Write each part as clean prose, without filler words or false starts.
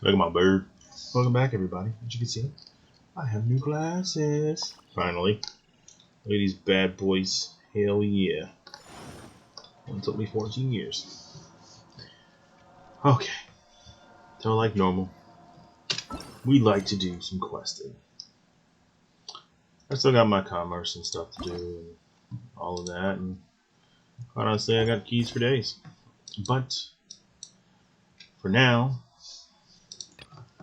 Look at my bird. Welcome back, everybody. As you can see, I have new glasses. Finally. Look at these bad boys. Hell yeah. It took me 14 years. Okay. So like normal, we like to do some questing. I still got my commerce and stuff to do and all of that, and quite honestly I got keys for days. But for now,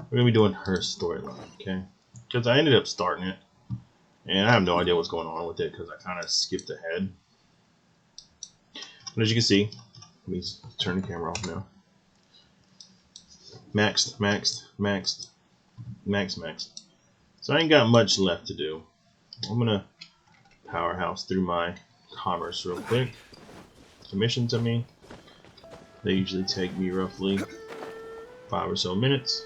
we're gonna be doing her storyline, okay? Because I ended up starting it, and I have no idea what's going on with it because I kind of skipped ahead. But as you can see, let me turn the camera off now. Maxed. So I ain't got much left to do. I'm gonna powerhouse through my commerce real quick. Commission to me. They usually take me roughly 5 or so minutes.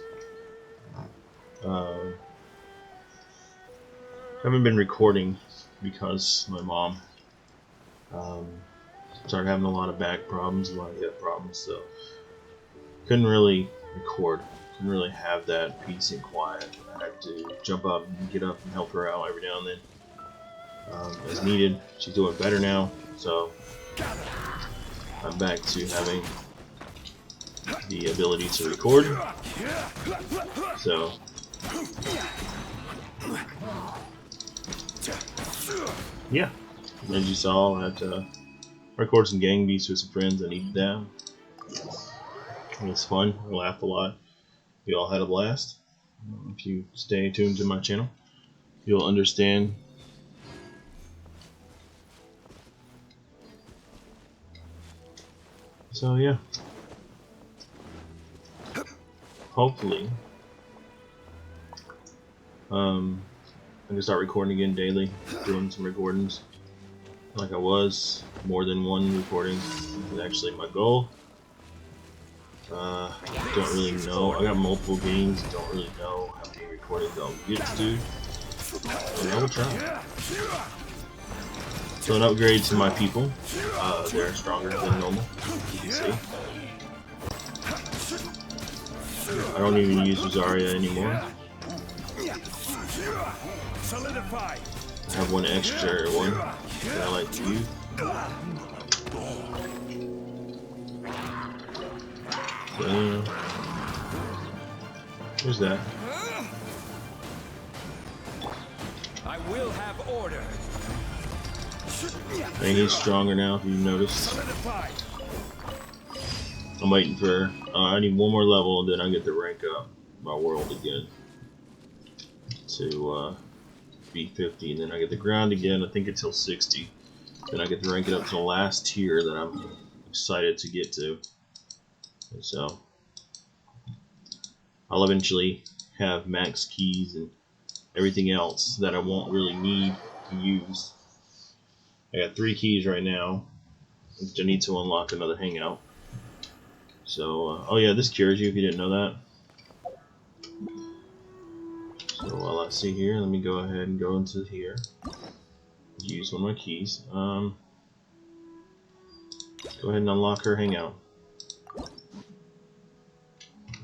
Haven't been recording because my mom started having a lot of back problems, a lot of hip problems, so couldn't really record. Couldn't really have that peace and quiet. I had to jump up and get up and help her out every now and then as needed. She's doing better now, so I'm back to having the ability to record. So yeah, as you saw, I had to record some gang beats with some friends. I needed that. It was fun. I laughed a lot. We all had a blast. If you stay tuned to my channel, you'll understand. So yeah, hopefully I can start recording again daily, doing some recordings like I was. More than one recording is actually my goal. Don't really know. I got multiple games. Don't really know how many recordings I'll get to do. And I will try. So an upgrade to my people. They're stronger than normal. You can see. I don't even use Rosaria anymore. I have one extra one that I like to use. Who's that? I will have order. And he's stronger now, if you've noticed. I'm waiting for. I need one more level, and then I get to rank up my world again to B50, and then I get the ground again. I think until 60. Then I get to rank it up to the last tier that I'm excited to get to. And so I'll eventually have max keys and everything else that I won't really need to use. I got 3 keys right now, which I need to unlock another hangout. So, oh yeah, this cures you if you didn't know that. So while I see here, let me go ahead and go into here. Use one of my keys. Go ahead and unlock her hangout.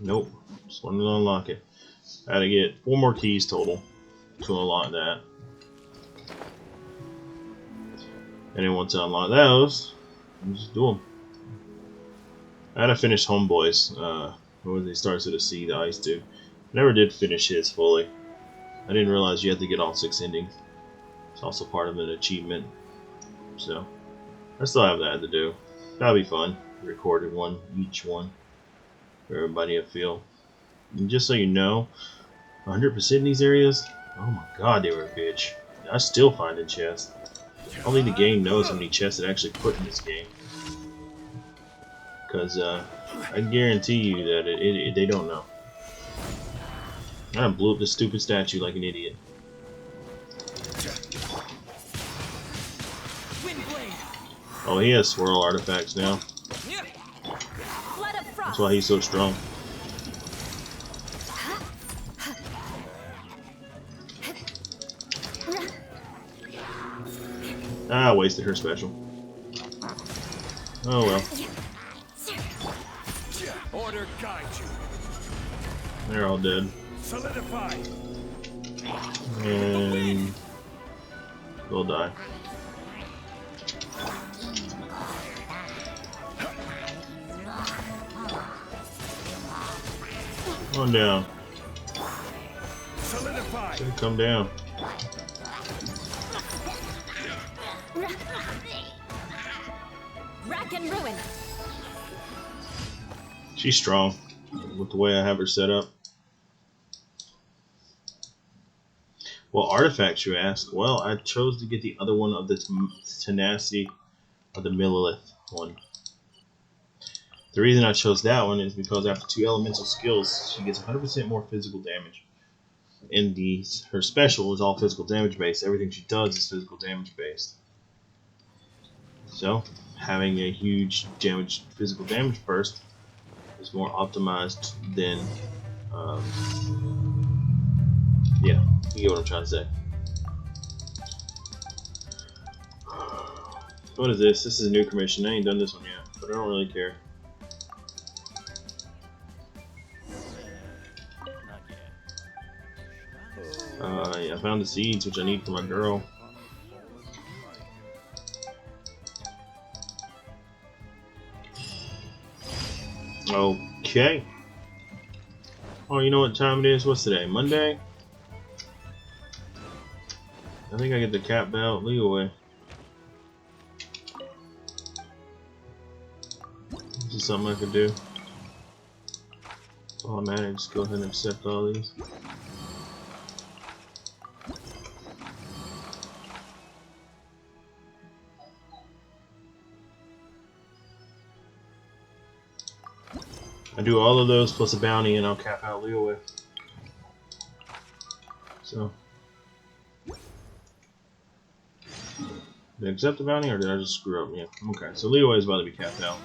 Nope, just wanted to unlock it. I had to get 4 more keys total to unlock that. And then once I unlock those, I'll just do them. I had to finish Homeboys. When they starts with a C, the Ice Dude. Never did finish his fully. I didn't realize you had to get all 6 endings. It's also part of an achievement. So I still have that to do. That'll be fun. Recorded one, each one, for everybody to feel. And just so you know, 100% in these areas, oh my god, they were a bitch. I still find in chests. Only the game knows how many chests it actually put in this game. Because I guarantee you that they don't know. I blew up this stupid statue like an idiot. Oh, he has swirl artifacts now. That's why he's so strong. Ah, I wasted her special. Oh well. Order guide you. They're all dead. Solidify. And they'll die. Come on down. Solidify. Come down. Rack and ruin. She's strong with the way I have her set up. Well, artifacts, you ask? Well, I chose to get the other one of the tenacity of the Millilith one. The reason I chose that one is because after 2 elemental skills, she gets 100% more physical damage. And her special is all physical damage based. Everything she does is physical damage based. So, having a huge physical damage burst is more optimized than, yeah, you get what I'm trying to say. What is this? This is a new commission. I ain't done this one yet, but I don't really care. Yeah, I found the seeds, which I need for my girl. Okay. Oh, you know what time it is? What's today? Monday? I think I get the cat belt leeway. This is something I could do. Oh man, I just go ahead and accept all these. I do all of those plus a bounty and I'll cap out leeway. So. Did I accept the bounty or did I just screw up? Yeah. Okay, so leeway is about to be capped out.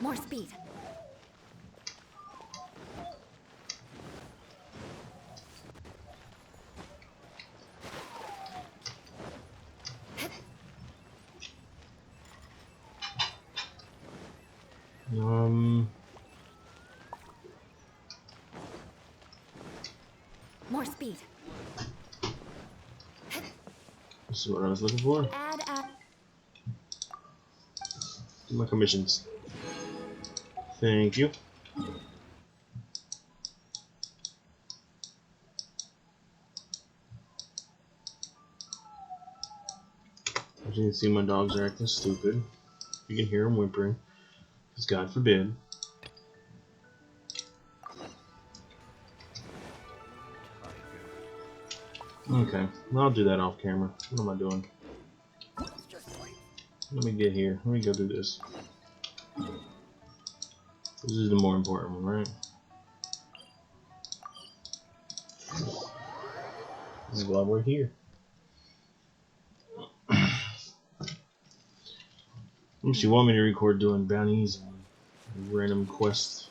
More speed. More speed. This is what I was looking for. Add. Do my commissions. Thank you. As you can see, my dogs are acting stupid. You can hear them whimpering. Because God forbid. Okay, well, I'll do that off camera. What am I doing? Let me get here. Let me go do this. This is the more important one, right? This is why we're here. If you want me to record doing bounties and random quests.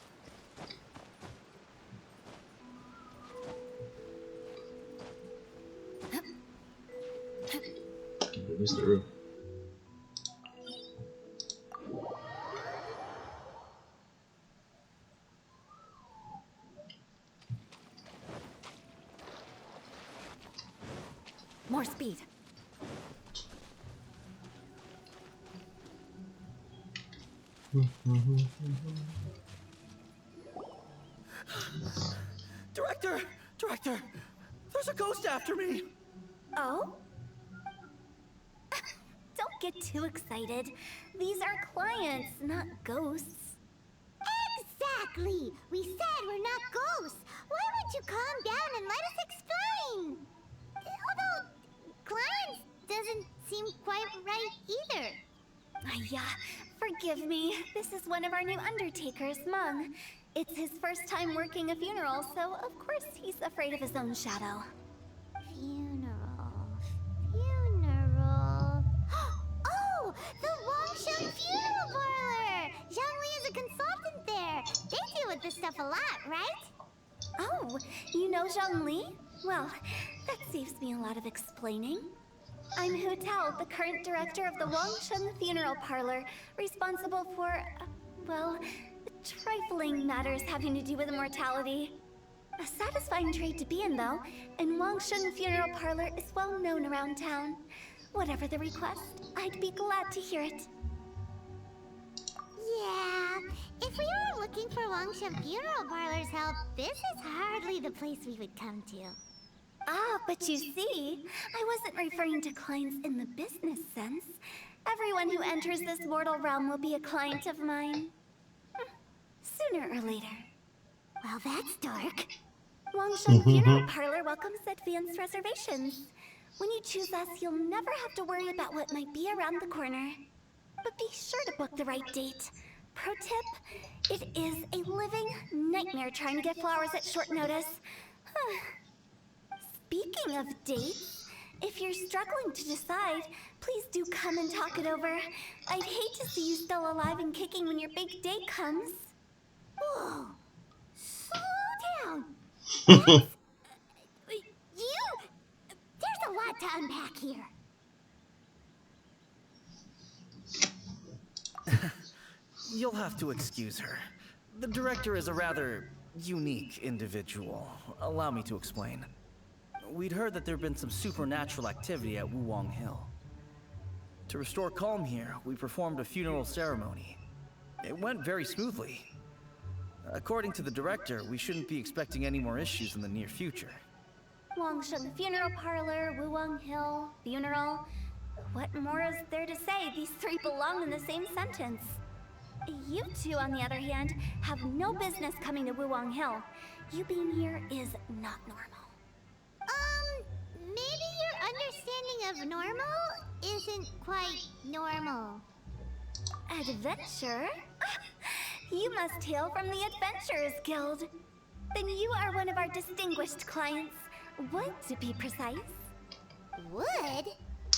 Get this through. More speed. Director, there's a ghost after me. Oh? Don't get too excited. These are clients, not ghosts. Exactly! We said we're not ghosts. Why won't you calm down and let us explain? Although, clients doesn't seem quite right either. Yeah, forgive me. This is one of our new undertakers, Mung. It's his first time working a funeral, so of course he's afraid of his own shadow. Funeral. Oh! The Wangsheng Funeral Parlor! Zhangli is a consultant there. They deal with this stuff a lot, right? Oh, you know Zhongli? Well, that saves me a lot of explaining. I'm Hu Tao, the current director of the Wangsheng Funeral Parlor, responsible for, well, trifling matters having to do with immortality. A satisfying trade to be in, though, and Wangsheng Funeral Parlor is well known around town. Whatever the request, I'd be glad to hear it. Yeah, if we were looking for Wangshan Funeral Parlor's help, this is hardly the place we would come to. Ah, but you see, I wasn't referring to clients in the business sense. Everyone who enters this mortal realm will be a client of mine. Sooner or later. Well, that's dark. Wangsheng Funeral Parlor welcomes advanced reservations. When you choose us, you'll never have to worry about what might be around the corner. But be sure to book the right date. Pro tip, it is a living nightmare trying to get flowers at short notice. Speaking of dates, if you're struggling to decide, please do come and talk it over. I'd hate to see you still alive and kicking when your big day comes. Whoa! Slow down! That's... There's a lot to unpack here. You'll have to excuse her. The director is a rather unique individual. Allow me to explain. We'd heard that there'd been some supernatural activity at Wuwang Hill. To restore calm here, we performed a funeral ceremony. It went very smoothly. According to the director, we shouldn't be expecting any more issues in the near future. Wangsheng Funeral Parlor, Wuwang Hill, funeral. What more is there to say? These three belong in the same sentence. You two, on the other hand, have no business coming to Wuwang Hill. You being here is not normal. Maybe your understanding of normal isn't quite normal. Adventure? You must hail from the Adventurers Guild. Then you are one of our distinguished clients. Would, to be precise. Wood?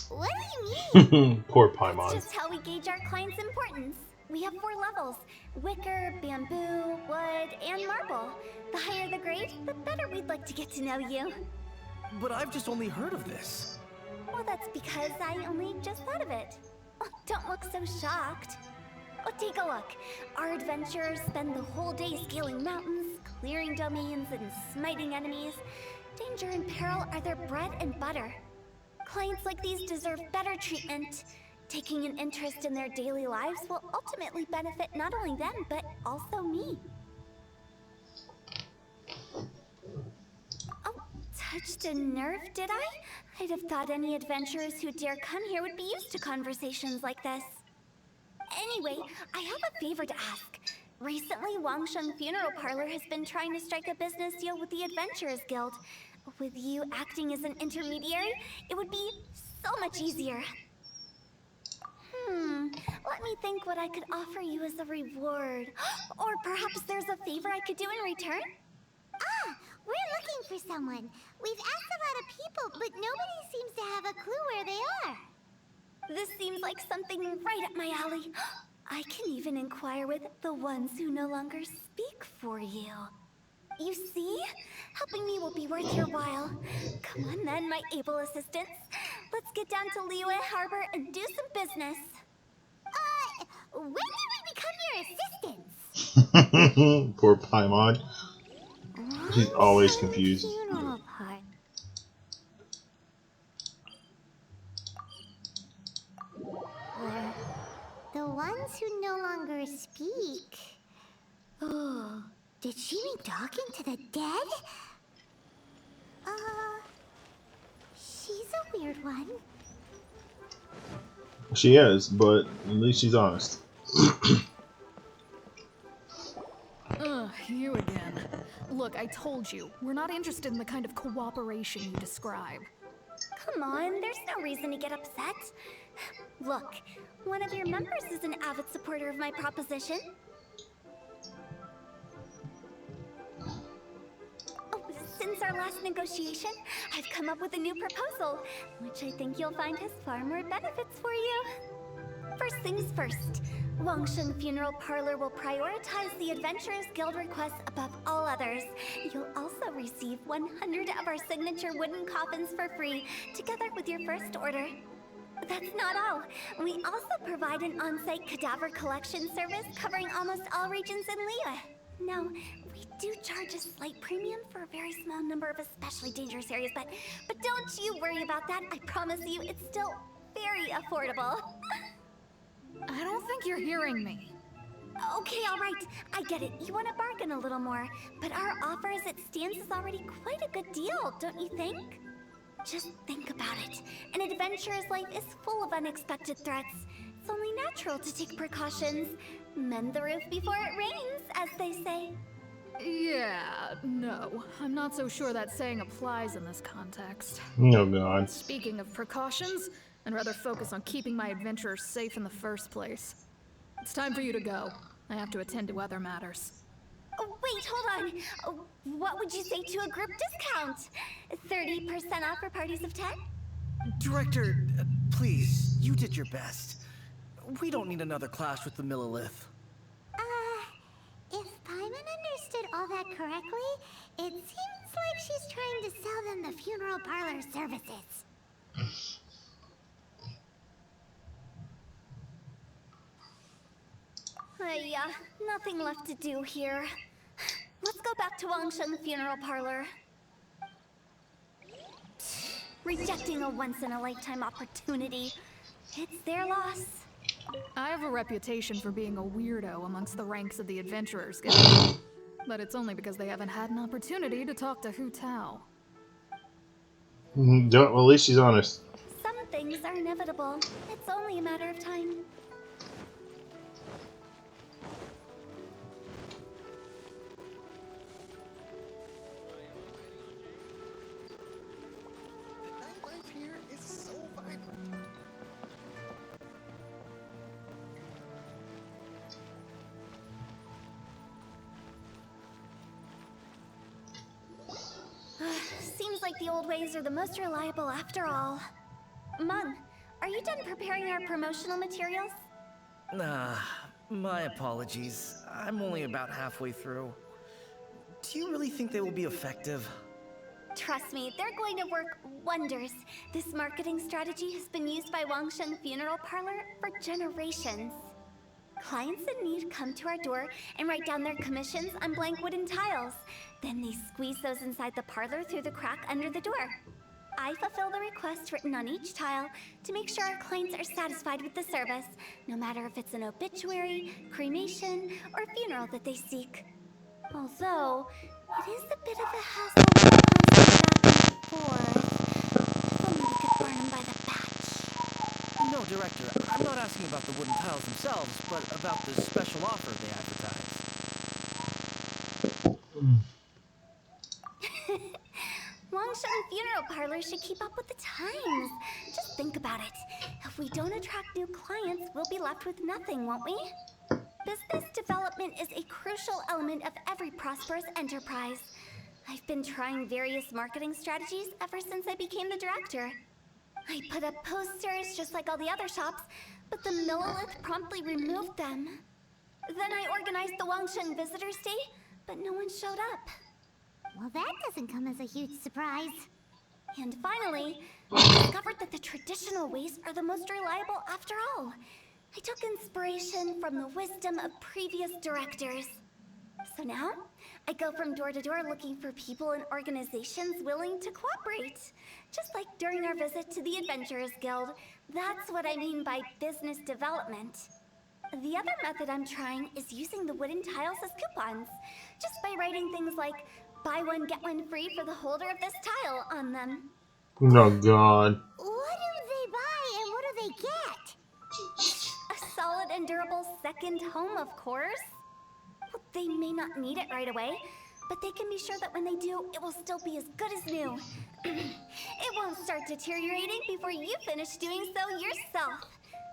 What do you mean? Poor That's Paimon. just how we gauge our clients' importance. We have 4 levels: wicker, bamboo, wood, and marble. The higher the grade, the better we'd like to get to know you. But I've just only heard of this. Well, that's because I only just thought of it. Oh, don't look so shocked. Oh, take a look. Our adventurers spend the whole day scaling mountains, clearing domains, and smiting enemies. Danger and peril are their bread and butter. Clients like these deserve better treatment. Taking an interest in their daily lives will ultimately benefit not only them, but also me. Oh, touched a nerve, did I? I'd have thought any adventurers who dare come here would be used to conversations like this. Anyway, I have a favor to ask. Recently, Wangsheng Funeral Parlor has been trying to strike a business deal with the Adventurers Guild. With you acting as an intermediary, it would be so much easier. Let me think what I could offer you as a reward. Or perhaps there's a favor I could do in return? Ah, we're looking for someone. We've asked a lot of people, but nobody seems to have a clue where they are. This seems like something right up my alley. I can even inquire with the ones who no longer speak for you. You see? Helping me will be worth your while. Come on then, my able assistants. Let's get down to Liyue Harbor and do some business. When did we become your assistants? Poor Paimon. She's always confused. Funeral part. We're the ones who no longer speak. Oh, did she mean talking to the dead? She's a weird one. She is, but at least she's honest. Ugh, you again. Look, I told you, we're not interested in the kind of cooperation you describe. Come on, there's no reason to get upset. Look, one of your members is an avid supporter of my proposition. Oh, since our last negotiation, I've come up with a new proposal, which I think you'll find has far more benefits for you. First things first, Wangsheng Funeral Parlor will prioritize the Adventurers Guild requests above all others. You'll also receive 100 of our signature wooden coffins for free, together with your first order. That's not all. We also provide an on-site cadaver collection service covering almost all regions in Liyue. Now, we do charge a slight premium for a very small number of especially dangerous areas, but don't you worry about that. I promise you, it's still very affordable. I don't think you're hearing me. Okay, all right. I get it. You want to bargain a little more, but our offer as it stands is already quite a good deal, don't you think? Just think about it. An adventurer's life is full of unexpected threats. It's only natural to take precautions. Mend the roof before it rains, as they say. Yeah, no. I'm not so sure that saying applies in this context. Oh god. Speaking of precautions, I'd rather focus on keeping my adventurers safe in the first place. It's time for you to go. I have to attend to other matters. Oh, wait, hold on. What would you say to a group discount? 30% off for parties of 10? Director, please, you did your best. We don't need another clash with the Millilith. If Paimon understood all that correctly, it seems like she's trying to sell them the funeral parlor services. Nothing left to do here. Let's go back to Wangsheng Funeral Parlor. Rejecting a once-in-a-lifetime opportunity. It's their loss. I have a reputation for being a weirdo amongst the ranks of the Adventurers Guild. But it's only because they haven't had an opportunity to talk to Hu Tao. Well, at least she's honest. Some things are inevitable. It's only a matter of time. Nightlife here is so vibrant. Seems like the old ways are the most reliable after all. Mung, are you done preparing our promotional materials? My apologies. I'm only about halfway through. Do you really think they will be effective? Trust me, they're going to work wonders. This marketing strategy has been used by Wangsheng Funeral Parlor for generations. Clients in need come to our door and write down their commissions on blank wooden tiles. Then they squeeze those inside the parlor through the crack under the door. I fulfill the request written on each tile to make sure our clients are satisfied with the service, no matter if it's an obituary, cremation, or funeral that they seek. Although, it is a bit of a hassle back and forth. If only we could burn them by the batch. No, Director, I'm not asking about the wooden tiles themselves, but about the special offer they advertise. Wangsheng Funeral Parlor should keep up with the times. Just think about it. If we don't attract new clients, we'll be left with nothing, won't we? Business development is a crucial element of every prosperous enterprise. I've been trying various marketing strategies ever since I became the director. I put up posters just like all the other shops, but the Millilith promptly removed them. Then I organized the Wangsheng Visitors Day, but no one showed up. Well, that doesn't come as a huge surprise. And finally, I discovered that the traditional ways are the most reliable after all. I took inspiration from the wisdom of previous directors. So now, I go from door to door looking for people and organizations willing to cooperate. Just like during our visit to the Adventurers Guild. That's what I mean by business development. The other method I'm trying is using the wooden tiles as coupons. Just by writing things like, buy one, get one free for the holder of this tile on them. Oh god. What do they buy and what do they get? A solid and durable second home, of course. Well, they may not need it right away, but they can be sure that when they do, it will still be as good as new. It won't start deteriorating before you finish doing so yourself.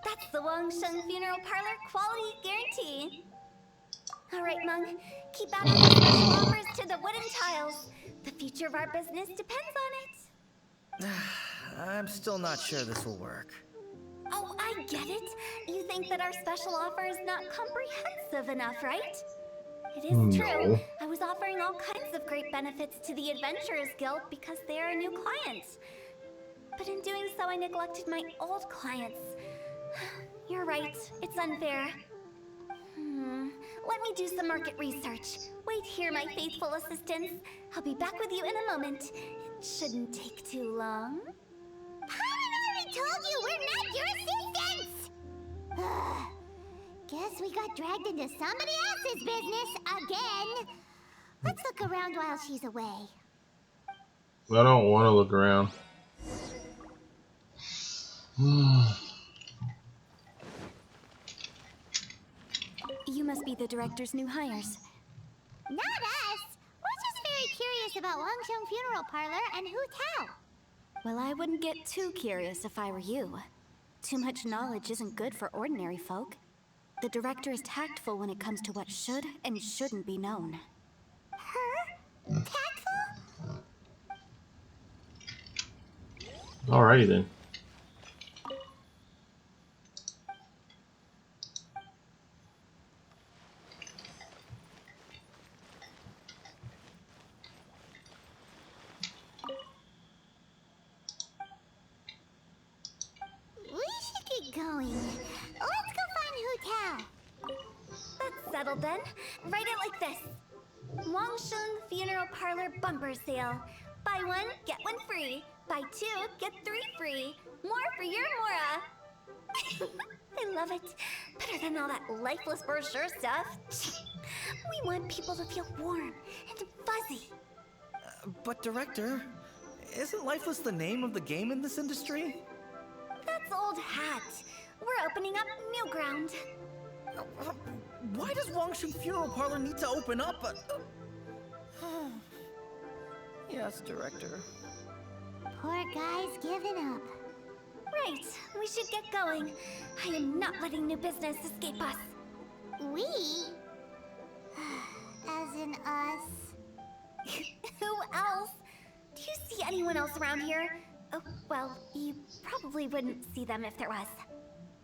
That's the Wangsheng Funeral Parlor quality guarantee. All right, Mung, keep adding the special offers to the wooden tiles. The future of our business depends on it. I'm still not sure this will work. Oh, I get it. You think that our special offer is not comprehensive enough, right? It is true. No. I was offering all kinds of great benefits to the Adventurers Guild because they are new clients. But in doing so, I neglected my old clients. You're right. It's unfair. Let me do some market research. Wait here, my faithful assistants. I'll be back with you in a moment. It shouldn't take too long. Paimon already told you we're not your assistants! Guess we got dragged into somebody else's business again. Let's look around while she's away. I don't want to look around. You must be the director's new hires. Not us! We're just very curious about Wangsheng Funeral Parlor and Hu Tao. Well, I wouldn't get too curious if I were you. Too much knowledge isn't good for ordinary folk. The director is tactful when it comes to what should and shouldn't be known. Her? Tactful? Alrighty then. We should get going. Let's go find Hu Tao. That's settled then. Write it like this. Wangsheng Funeral Parlor Bumper Sale. Buy one, get one free. Buy two, get three free. More for your Mora. I love it. Better than all that lifeless brochure stuff. We want people to feel warm and fuzzy. But Director, isn't Lifeless the name of the game in this industry? That's old hat. We're opening up new ground. Why does Wangsheng Funeral Parlor need to open up? Yes, Director. Poor guy's giving up. Right, we should get going. I am not letting new business escape us. We? As in us. Who else? Do you see anyone else around here? Oh, well, you probably wouldn't see them if there was.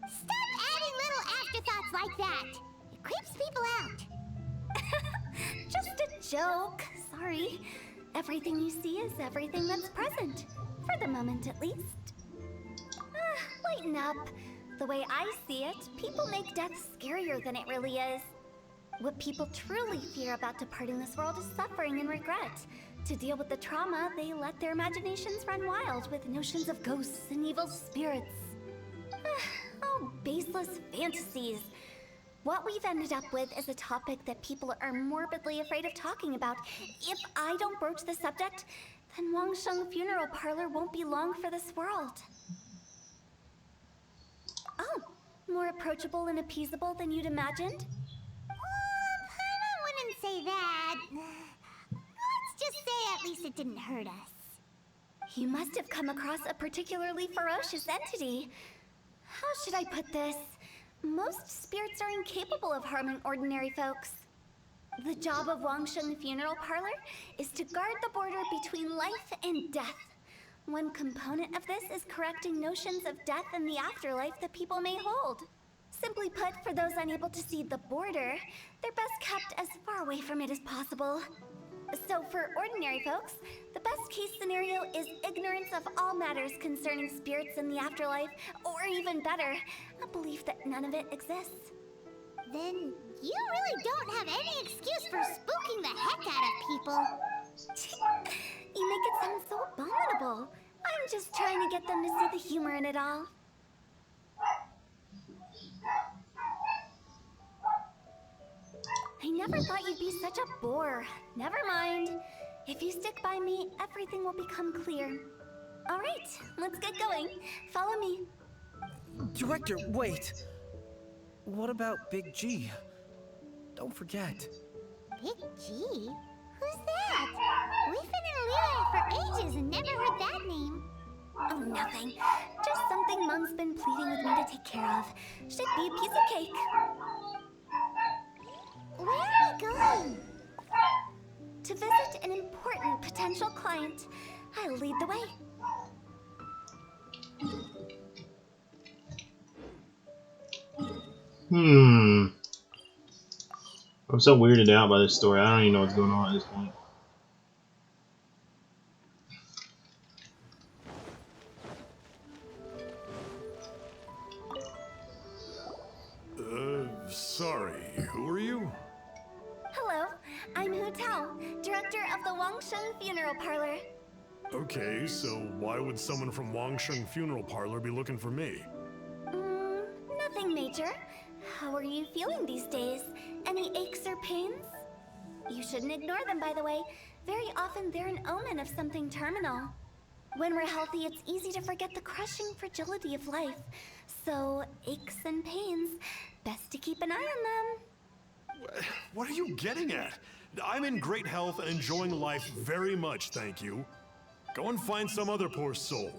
Stop adding little afterthoughts like that. It creeps people out. Just a joke. Sorry. Everything you see is everything that's present. For the moment, at least. Lighten up. The way I see it, people make death scarier than it really is. What people truly fear about departing this world is suffering and regret. To deal with the trauma, they let their imaginations run wild with notions of ghosts and evil spirits. Oh, baseless fantasies. What we've ended up with is a topic that people are morbidly afraid of talking about. If I don't broach the subject, then Wangsheng Funeral Parlor won't be long for this world. Oh, more approachable and appeasable than you'd imagined? Paimon wouldn't say that. Let's just say at least it didn't hurt us. You must have come across a particularly ferocious entity. How should I put this? Most spirits are incapable of harming ordinary folks. The job of Wangsheng Funeral Parlor is to guard the border between life and death. One component of this is correcting notions of death and the afterlife that people may hold. Simply put, for those unable to see the border, they're best kept as far away from it as possible. So for ordinary folks, the best case scenario is ignorance of all matters concerning spirits in the afterlife, or even better, a belief that none of it exists. Then you really don't have any excuse for spooking the heck out of people. You make it sound so abominable. I'm just trying to get them to see the humor in it all. I never thought you'd be such a bore. Never mind. If you stick by me, everything will become clear. All right, let's get going. Follow me. Director, wait. What about Big G? Don't forget. Big G? Who's that? We've been in Lyra for ages and never heard that name. Oh, nothing. Just something Mom's been pleading with me to take care of. Should be a piece of cake. Where are we going? To visit an important potential client. I'll lead the way. I'm so weirded out by this story. I don't even know what's going on at this point. Sorry, who are you? Hello, I'm Hu Tao, director of the Wangsheng Funeral Parlor. Okay, so why would someone from Wangsheng Funeral Parlor be looking for me? Nothing major. How are you feeling these days? Any aches or pains? You shouldn't ignore them, by the way. Very often they're an omen of something terminal. When we're healthy, it's easy to forget the crushing fragility of life. So, aches and pains, best to keep an eye on them. What are you getting at? I'm in great health and enjoying life very much, thank you. Go and find some other poor soul.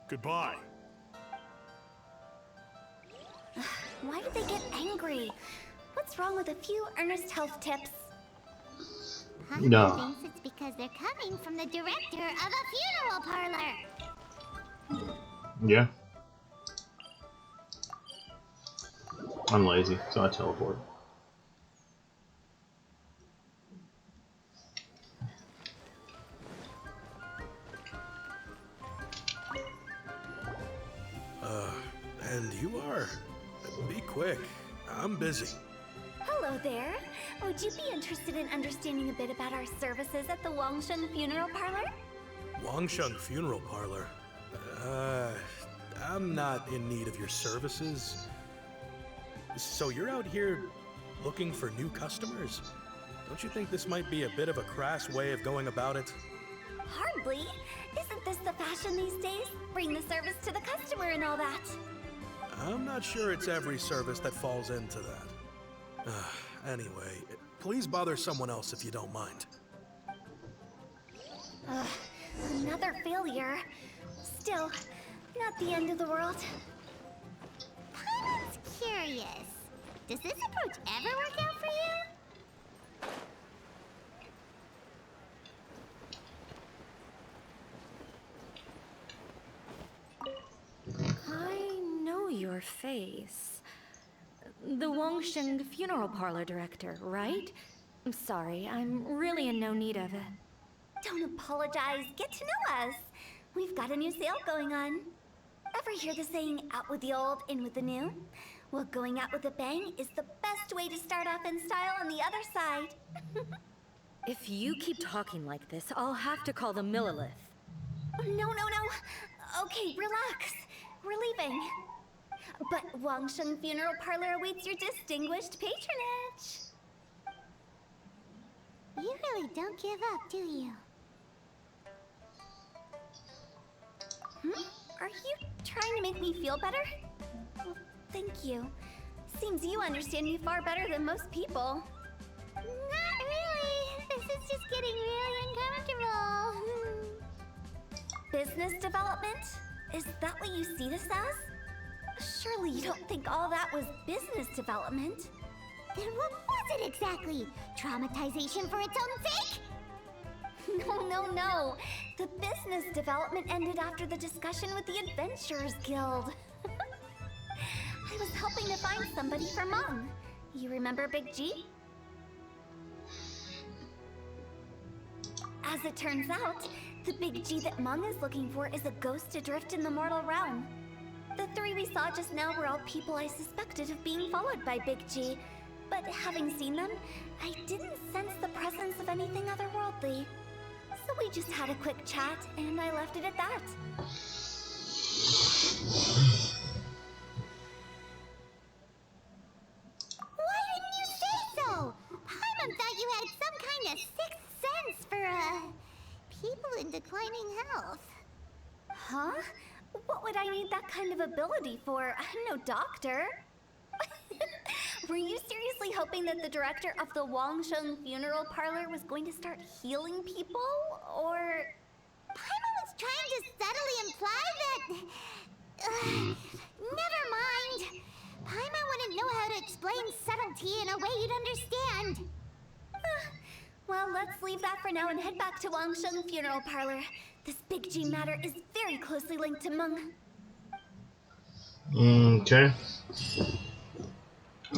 Goodbye. Why did they get angry? What's wrong with a few earnest health tips? Paimon No. thinks it's because they're coming from the director of a funeral parlor. Yeah. I'm lazy, so I teleport. And you are? Be quick. I'm busy. Hello there. Would you be interested in understanding a bit about our services at the Wangsheng Funeral Parlor? Wangsheng Funeral Parlor? I'm not in need of your services. So you're out here looking for new customers? Don't you think this might be a bit of a crass way of going about it? Hardly. Isn't this the fashion these days? Bring the service to the customer and all that. I'm not sure it's every service that falls into that. Anyway, please bother someone else if you don't mind. Another failure. Still, not the end of the world. Paimon's curious. Does this approach ever work out for you? I know your face. The Wangsheng Funeral Parlor director, right? I'm sorry, I'm really in no need of it. Don't apologize. Get to know us. We've got a new sale going on. Ever hear the saying, out with the old, in with the new? Well, going out with a bang is the best way to start off in style on the other side. If you keep talking like this, I'll have to call the Millilith. No. Okay, relax. We're leaving. But Wangsheng Funeral Parlor awaits your distinguished patronage. You really don't give up, do you? Are you trying to make me feel better? Well, thank you. Seems you understand me far better than most people. Not really. This is just getting really uncomfortable. Business development? Is that what you see this as? Surely you don't think all that was business development? Then what was it exactly? Traumatization for its own sake? No. The business development ended after the discussion with the Adventurers Guild. I was helping to find somebody for Mom. You remember Big G? As it turns out, the Big G that Mung is looking for is a ghost adrift in the mortal realm. The three we saw just now were all people I suspected of being followed by Big G, but having seen them, I didn't sense the presence of anything otherworldly. So we just had a quick chat, and I left it at that. Why didn't you say so? Paimon thought you had some kind of sixth sense for, people in declining health. Huh? What would I need that kind of ability for? I'm no doctor. Were you seriously hoping that the director of the Wangsheng Funeral Parlor was going to start healing people? Or... Paimon was trying to subtly imply that... never mind. Paimon wouldn't know how to explain subtlety in a way you'd understand. Well, let's leave that for now and head back to Wangsheng Funeral Parlor. This Big G matter is very closely linked to Mung. Okay.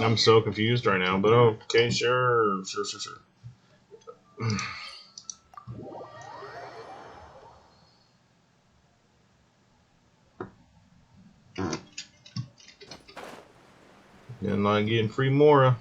I'm so confused right now, but okay, sure. And not getting free Mora.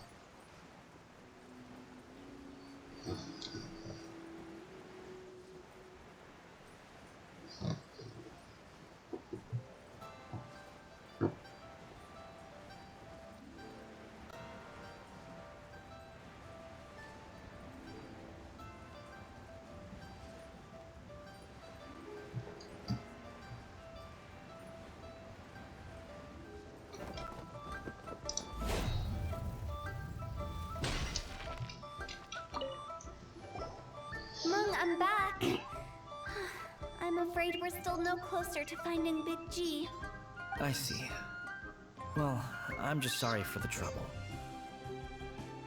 Mung, I'm back. I'm afraid we're still no closer to finding Big G. I see. Well, I'm just sorry for the trouble.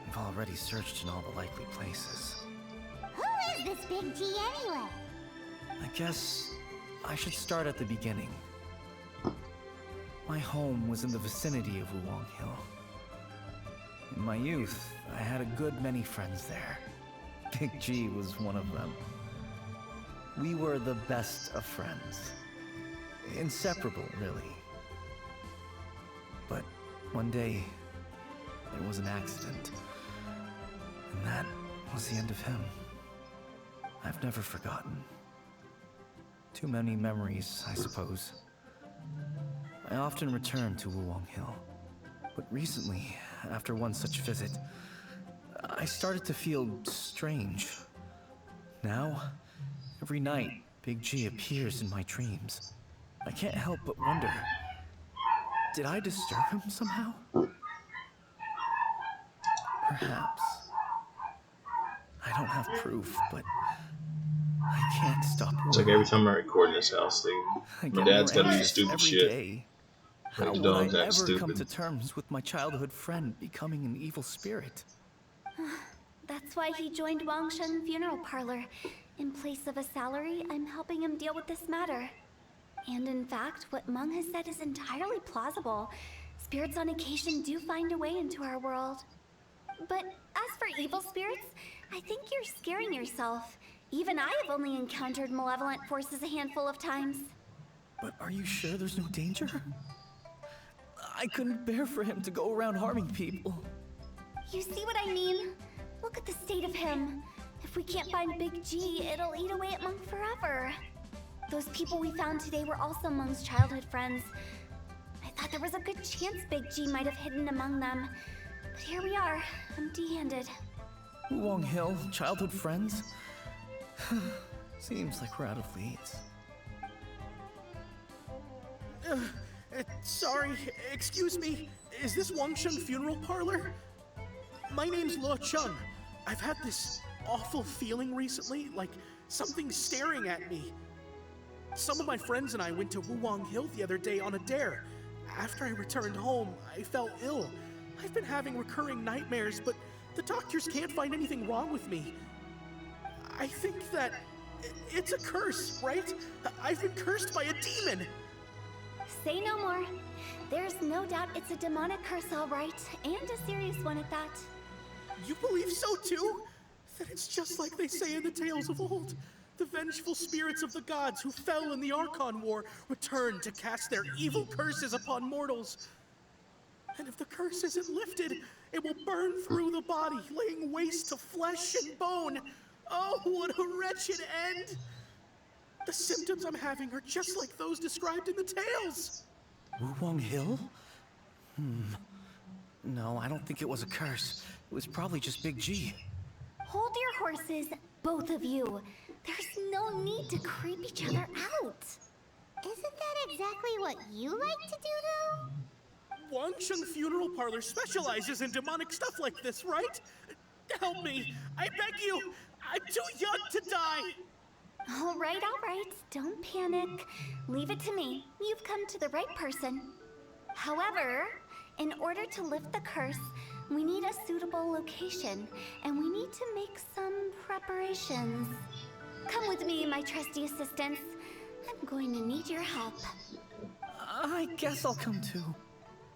We've already searched in all the likely places. Who is this Big G anyway? I guess I should start at the beginning. My home was in the vicinity of Wuwang Hill. In my youth, I had a good many friends there. Big G was one of them. We were the best of friends. Inseparable, really. But one day, there was an accident. And that was the end of him. I've never forgotten. Too many memories, I suppose. I often return to Wuwang Hill. But recently, after one such visit, I started to feel strange. Now, every night, Big G appears in my dreams. I can't help but wonder, did I disturb him somehow? Perhaps. I don't have proof, but I can't stop It's like every time I record in this house, my dad's gotta do stupid shit. Day. Like How the would dogs I act ever come to stupid. terms with my childhood friend becoming an evil spirit? That's why he joined Wangshen Funeral Parlor. In place of a salary, I'm helping him deal with this matter. And in fact, what Mung has said is entirely plausible. Spirits on occasion do find a way into our world. But as for evil spirits, I think you're scaring yourself. Even I have only encountered malevolent forces a handful of times. But are you sure there's no danger? I couldn't bear for him to go around harming people. You see what I mean? Look at the state of him. If we can't find Big G, it'll eat away at Mung forever. Those people we found today were also Mung's childhood friends. I thought there was a good chance Big G might have hidden among them. But here we are, empty-handed. Wuwang Hill, childhood friends? Seems like we're out of leads. Sorry, excuse me. Is this Wangshen Funeral Parlor? My name's Lo Chun. I've had this awful feeling recently, like something's staring at me. Some of my friends and I went to Wuwang Hill the other day on a dare. After I returned home, I felt ill. I've been having recurring nightmares, but the doctors can't find anything wrong with me. I think that it's a curse, right? I've been cursed by a demon. Say no more. There's no doubt it's a demonic curse, all right, and a serious one at that. You believe so too? Then it's just like they say in the tales of old. The vengeful spirits of the gods who fell in the Archon War return to cast their evil curses upon mortals. And if the curse isn't lifted, it will burn through the body, laying waste to flesh and bone. Oh, what a wretched end! The symptoms I'm having are just like those described in the tales. Wuwang Hill? No, I don't think it was a curse. It was probably just Big G. Hold your horses, both of you. There's no need to creep each other out. Isn't that exactly what you like to do, though? Wangshen Funeral Parlor specializes in demonic stuff like this, right? Help me! I beg you! I'm too young to die! All right. Don't panic. Leave it to me. You've come to the right person. However, in order to lift the curse, we need a suitable location, and we need to make some preparations. Come with me, my trusty assistants. I'm going to need your help. I guess I'll come too.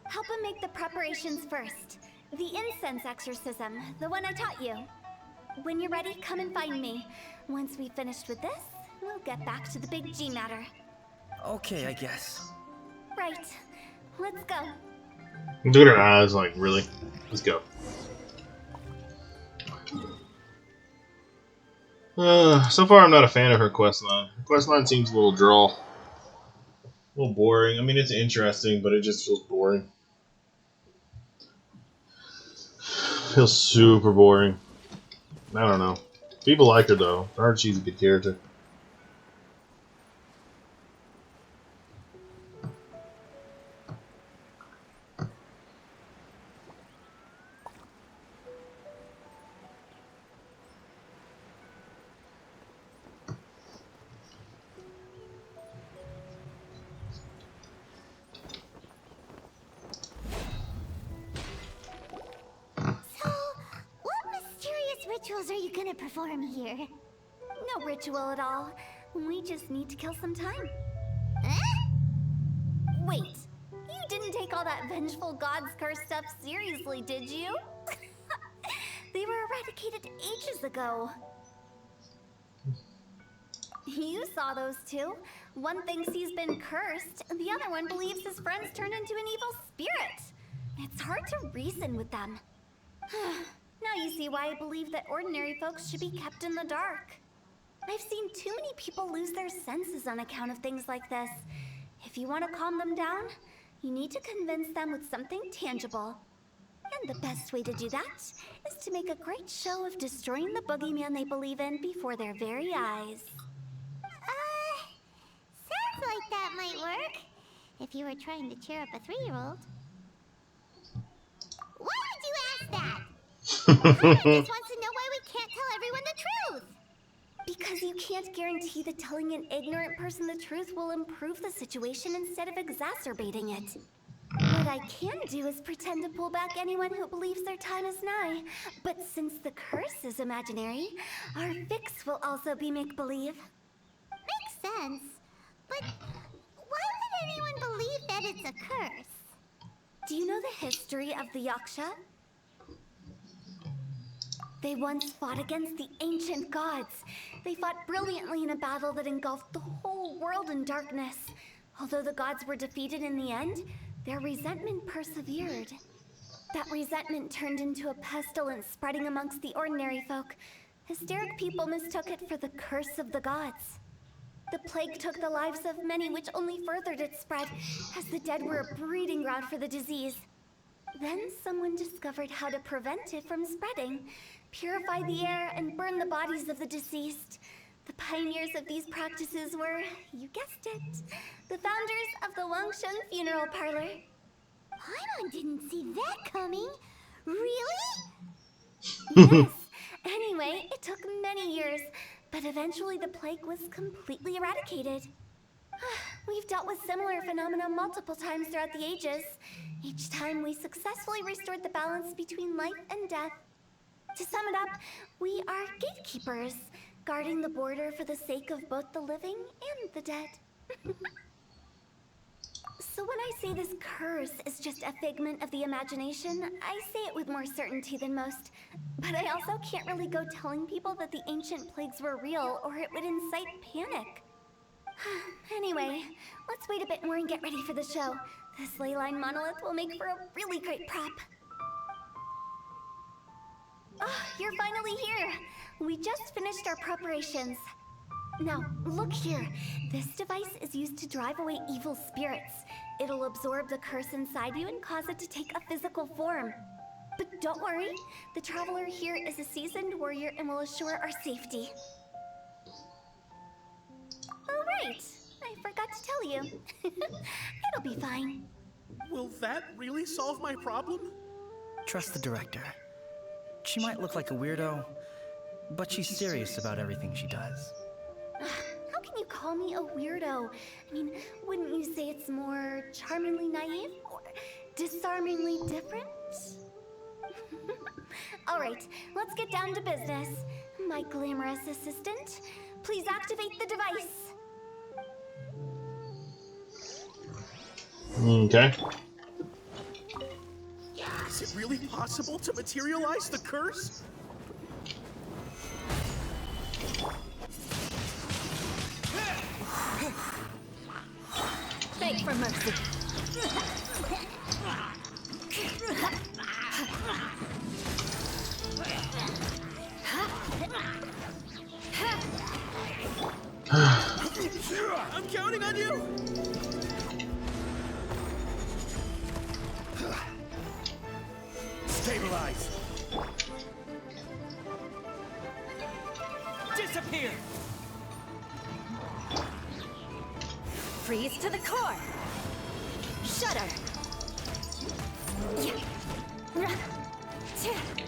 Help him make the preparations first. The incense exorcism, the one I taught you. When you're ready, come and find me. Once we've finished with this, we'll get back to the big G matter. Okay, I guess. Right. Let's go. Look at her eyes, like, really? Let's go. So far I'm not a fan of her questline. Her questline seems a little draw. A little boring. I mean, it's interesting, but it just feels boring. Feels super boring. I don't know. People like her, though. I heard she's a good character. So, what mysterious rituals are you gonna perform here? No ritual at all. We just need to kill some time. Huh? Wait, you didn't take all that vengeful god's curse stuff seriously, did you? They were eradicated ages ago. You saw those two. One thinks he's been cursed, and the other one believes his friends turned into an evil spirit. It's hard to reason with them. Now you see why I believe that ordinary folks should be kept in the dark. I've seen too many people lose their senses on account of things like this. If you want to calm them down, you need to convince them with something tangible. And the best way to do that is to make a great show of destroying the boogeyman they believe in before their very eyes. Sounds like that might work. If you were trying to cheer up a 3-year-old. Why would you ask that? Paimon just wants to know why we can't tell everyone the truth. Because you can't guarantee that telling an ignorant person the truth will improve the situation instead of exacerbating it. What I can do is pretend to pull back anyone who believes their time is nigh. But since the curse is imaginary, our fix will also be make-believe. Makes sense. But why would anyone believe that it's a curse? Do you know the history of the Yaksha? They once fought against the ancient gods. They fought brilliantly in a battle that engulfed the whole world in darkness. Although the gods were defeated in the end, their resentment persevered. That resentment turned into a pestilence spreading amongst the ordinary folk. Hysteric people mistook it for the curse of the gods. The plague took the lives of many, which only furthered its spread, as the dead were a breeding ground for the disease. Then someone discovered how to prevent it from spreading, purify the air, and burn the bodies of the deceased. The pioneers of these practices were, you guessed it, the founders of the Wangsheng Funeral Parlor. Paimon didn't see that coming. Really? Yes. Anyway, it took many years, but eventually the plague was completely eradicated. We've dealt with similar phenomena multiple times throughout the ages. Each time we successfully restored the balance between life and death. To sum it up, we are gatekeepers, guarding the border for the sake of both the living and the dead. So when I say this curse is just a figment of the imagination, I say it with more certainty than most. But I also can't really go telling people that the ancient plagues were real, or it would incite panic. Anyway, let's wait a bit more and get ready for the show. This leyline monolith will make for a really great prop. Oh, you're finally here! We just finished our preparations. Now, look here. This device is used to drive away evil spirits. It'll absorb the curse inside you and cause it to take a physical form. But don't worry, the traveler here is a seasoned warrior and will assure our safety. Oh, right. I forgot to tell you. It'll be fine. Will that really solve my problem? Trust the director. She might look like a weirdo, but she's serious about everything she does. How can you call me a weirdo? I mean, wouldn't you say it's more charmingly naive or disarmingly different? All right, let's get down to business. My glamorous assistant, please activate the device. Okay. Is it really possible to materialize the curse? Beg for mercy. I'm counting on you! Stabilize. Disappear! Freeze to the core. Shudder.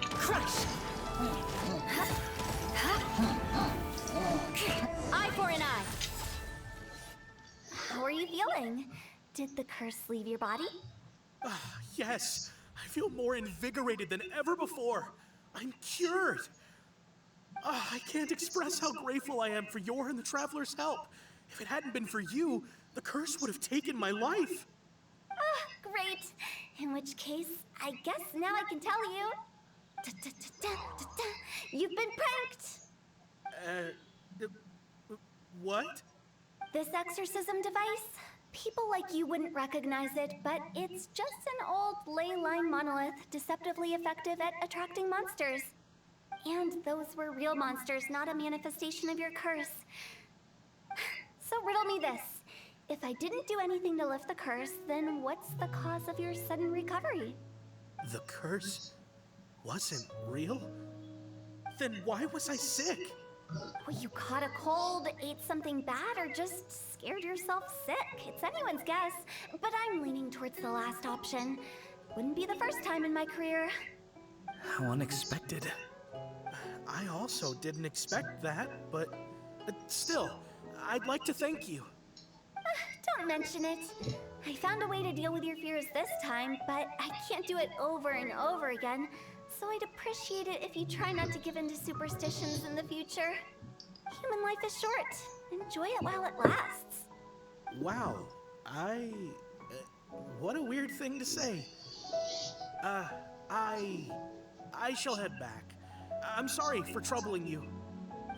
Crush. Eye for an eye. How are you feeling? Did the curse leave your body? Yes, I feel more invigorated than ever before. I'm cured. I can't express how grateful I am for your and the Traveler's help. If it hadn't been for you, the curse would have taken my life. Great. In which case, I guess now I can tell you. You've been pranked. What? This exorcism device, people like you wouldn't recognize it, but it's just an old ley line monolith deceptively effective at attracting monsters. And those were real monsters, not a manifestation of your curse. So riddle me this. If I didn't do anything to lift the curse, then what's the cause of your sudden recovery? The curse wasn't real? Then why was I sick? Well, you caught a cold, ate something bad, or just scared yourself sick. It's anyone's guess, but I'm leaning towards the last option. Wouldn't be the first time in my career. How unexpected. I also didn't expect that, but still, I'd like to thank you. Don't mention it. I found a way to deal with your fears this time, but I can't do it over and over again, so I'd appreciate it if you try not to give in to superstitions in the future. Human life is short. Enjoy it while it lasts. Wow, what a weird thing to say. I shall head back. I'm sorry for troubling you.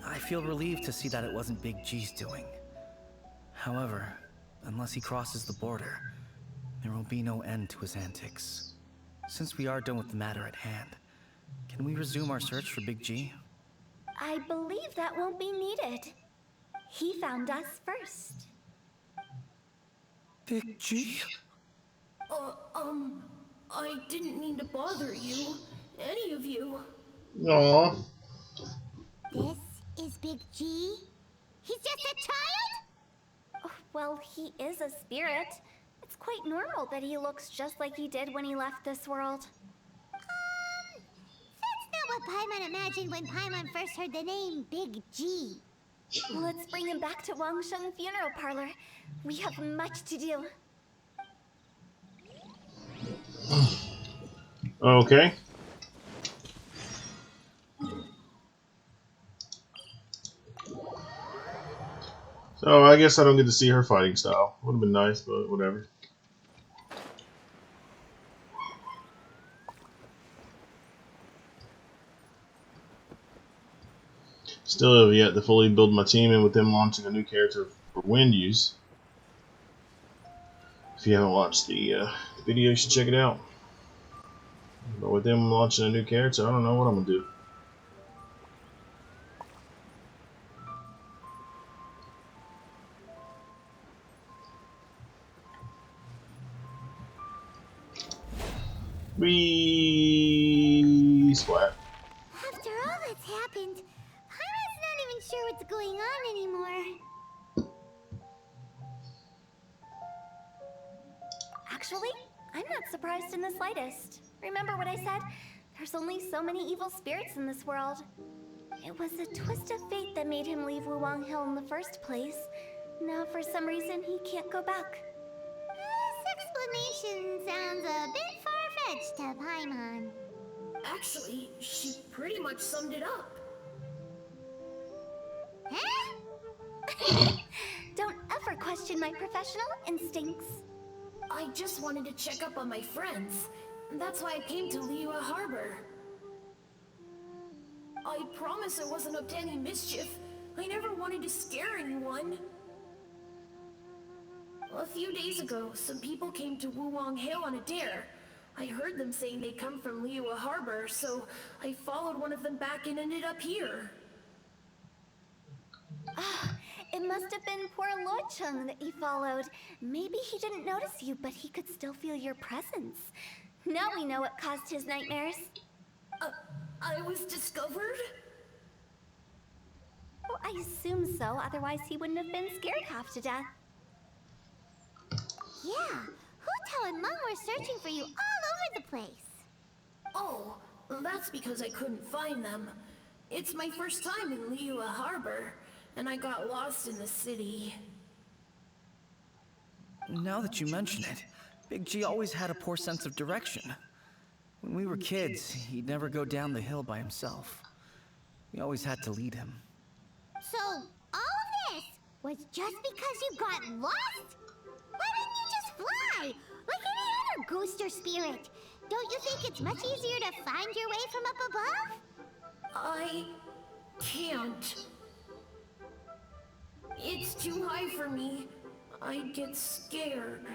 I feel relieved to see that it wasn't Big G's doing. However, unless he crosses the border, there will be no end to his antics. Since we are done with the matter at hand, can we resume our search for Big G? I believe that won't be needed. He found us first. Big G? I didn't mean to bother you. Any of you. Aww. This is Big G? He's just a child? Oh, well, he is a spirit. It's quite normal that he looks just like he did when he left this world. That's not what Paimon imagined when Paimon first heard the name Big G. Let's bring him back to Wangsheng Funeral Parlor. We have much to do. Okay. So I guess I don't get to see her fighting style. Would have been nice, but whatever. Still have yet to fully build my team, and with them launching a new character for wind use. If you haven't watched the video, you should check it out. But with them launching a new character, I don't know what I'm gonna do. Splat. After all that's happened, Paimon's not even sure what's going on anymore. Actually, I'm not surprised in the slightest. Remember what I said? There's only so many evil spirits in this world. It was a twist of fate that made him leave Wuwang Hill in the first place. Now, for some reason, he can't go back. This explanation sounds a bit far-fetched to Paimon. Actually, she pretty much summed it up. Huh? Don't ever question my professional instincts. I just wanted to check up on my friends. That's why I came to Liyue Harbor. I promise I wasn't up to any mischief. I never wanted to scare anyone. A few days ago, some people came to Wuwang Hill on a dare. I heard them saying they come from Liyue Harbor, so I followed one of them back and ended up here. Ah, it must have been poor Lo Chung that you followed. Maybe he didn't notice you, but he could still feel your presence. Now we know what caused his nightmares. I was discovered? Well, I assume so, otherwise he wouldn't have been scared half to death. Yeah, Hu Tao and Meng were searching for you all over the place. Oh, that's because I couldn't find them. It's my first time in Liyue Harbor, and I got lost in the city. Now that you mention it, Big G always had a poor sense of direction. When we were kids, he'd never go down the hill by himself. We always had to lead him. So, all this was just because you got lost? Why didn't you just fly? Like any other ghost or spirit? Don't you think it's much easier to find your way from up above? I can't. It's too high for me. I get scared.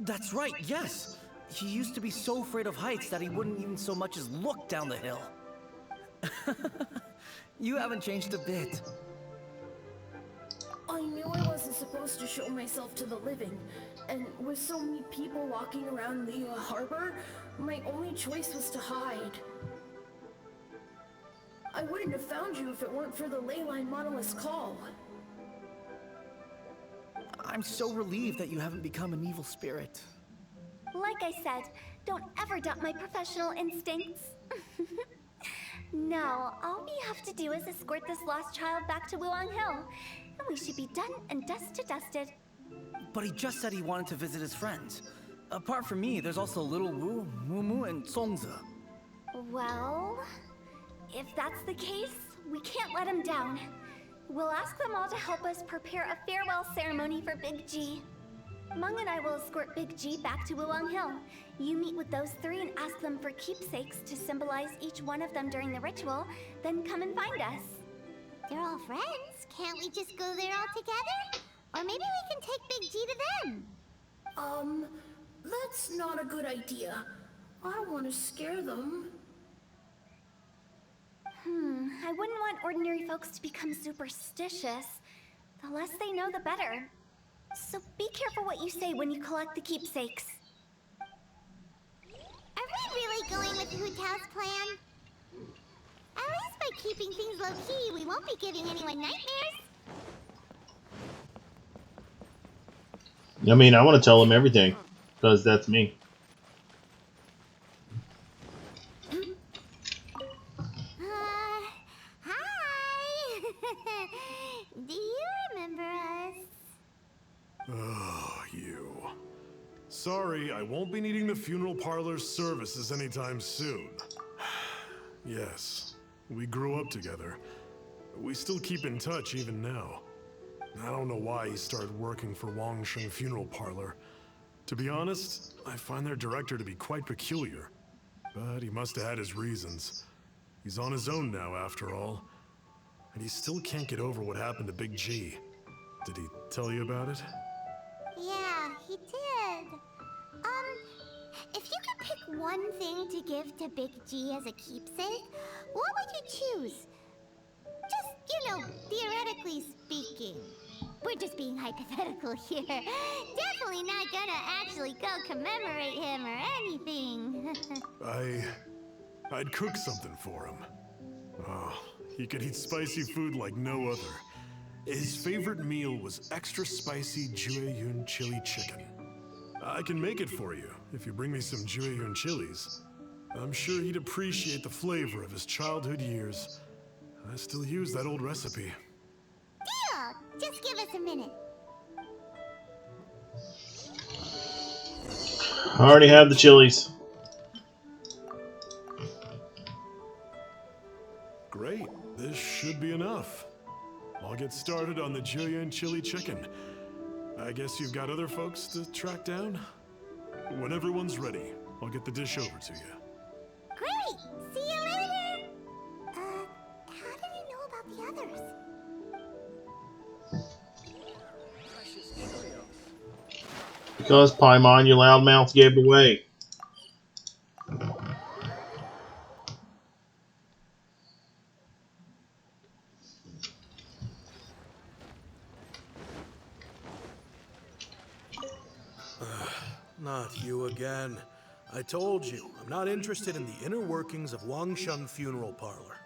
That's right, yes! He used to be so afraid of heights that he wouldn't even so much as look down the hill. You haven't changed a bit. I knew I wasn't supposed to show myself to the living, and with so many people walking around Liyue Harbor, my only choice was to hide. I wouldn't have found you if it weren't for the Leyline Monolith's call. I'm so relieved that you haven't become an evil spirit. Like I said, don't ever doubt my professional instincts. Now, all we have to do is escort this lost child back to Wuwang Hill, and we should be done and dusted. But he just said he wanted to visit his friends. Apart from me, there's also Little Wu, Mumu, and Songzi. Well, if that's the case, we can't let him down. We'll ask them all to help us prepare a farewell ceremony for Big G. Meng and I will escort Big G back to Wuwang Hill. You meet with those three and ask them for keepsakes to symbolize each one of them during the ritual, then come and find us. They're all friends. Can't we just go there all together? Or maybe we can take Big G to them. That's not a good idea. I don't want to scare them. I wouldn't want ordinary folks to become superstitious. The less they know, the better. So be careful what you say when you collect the keepsakes. Are we really going with Hu Tao's plan? At least by keeping things low-key, we won't be giving anyone nightmares. I mean, I want to tell him everything, because that's me. Hi! Do you remember us? Oh, you. Sorry, I won't be needing the funeral parlor's services anytime soon. Yes, we grew up together. We still keep in touch even now. I don't know why he started working for Wangsheng Funeral Parlor. To be honest, I find their director to be quite peculiar. But he must have had his reasons. He's on his own now, after all. And he still can't get over what happened to Big G. Did he tell you about it? Yeah, he did. If you could pick one thing to give to Big G as a keepsake, what would you choose? Just, theoretically speaking. We're just being hypothetical here. Definitely not gonna actually go commemorate him or anything. I'd cook something for him. Oh, he could eat spicy food like no other. His favorite meal was extra spicy Jueyun chili chicken. I can make it for you if you bring me some Jueyun chilies. I'm sure he'd appreciate the flavor of his childhood years. I still use that old recipe. Deal! Just give us a minute. I already have the chilies. Great, this should be enough. I'll get started on the Jueyun chili chicken. I guess you've got other folks to track down? When everyone's ready, I'll get the dish over to you. Great! See you later! How did he know about the others? Because Paimon, your loudmouth gave it away. Not you again. I told you, I'm not interested in the inner workings of Wangsheng Funeral Parlor.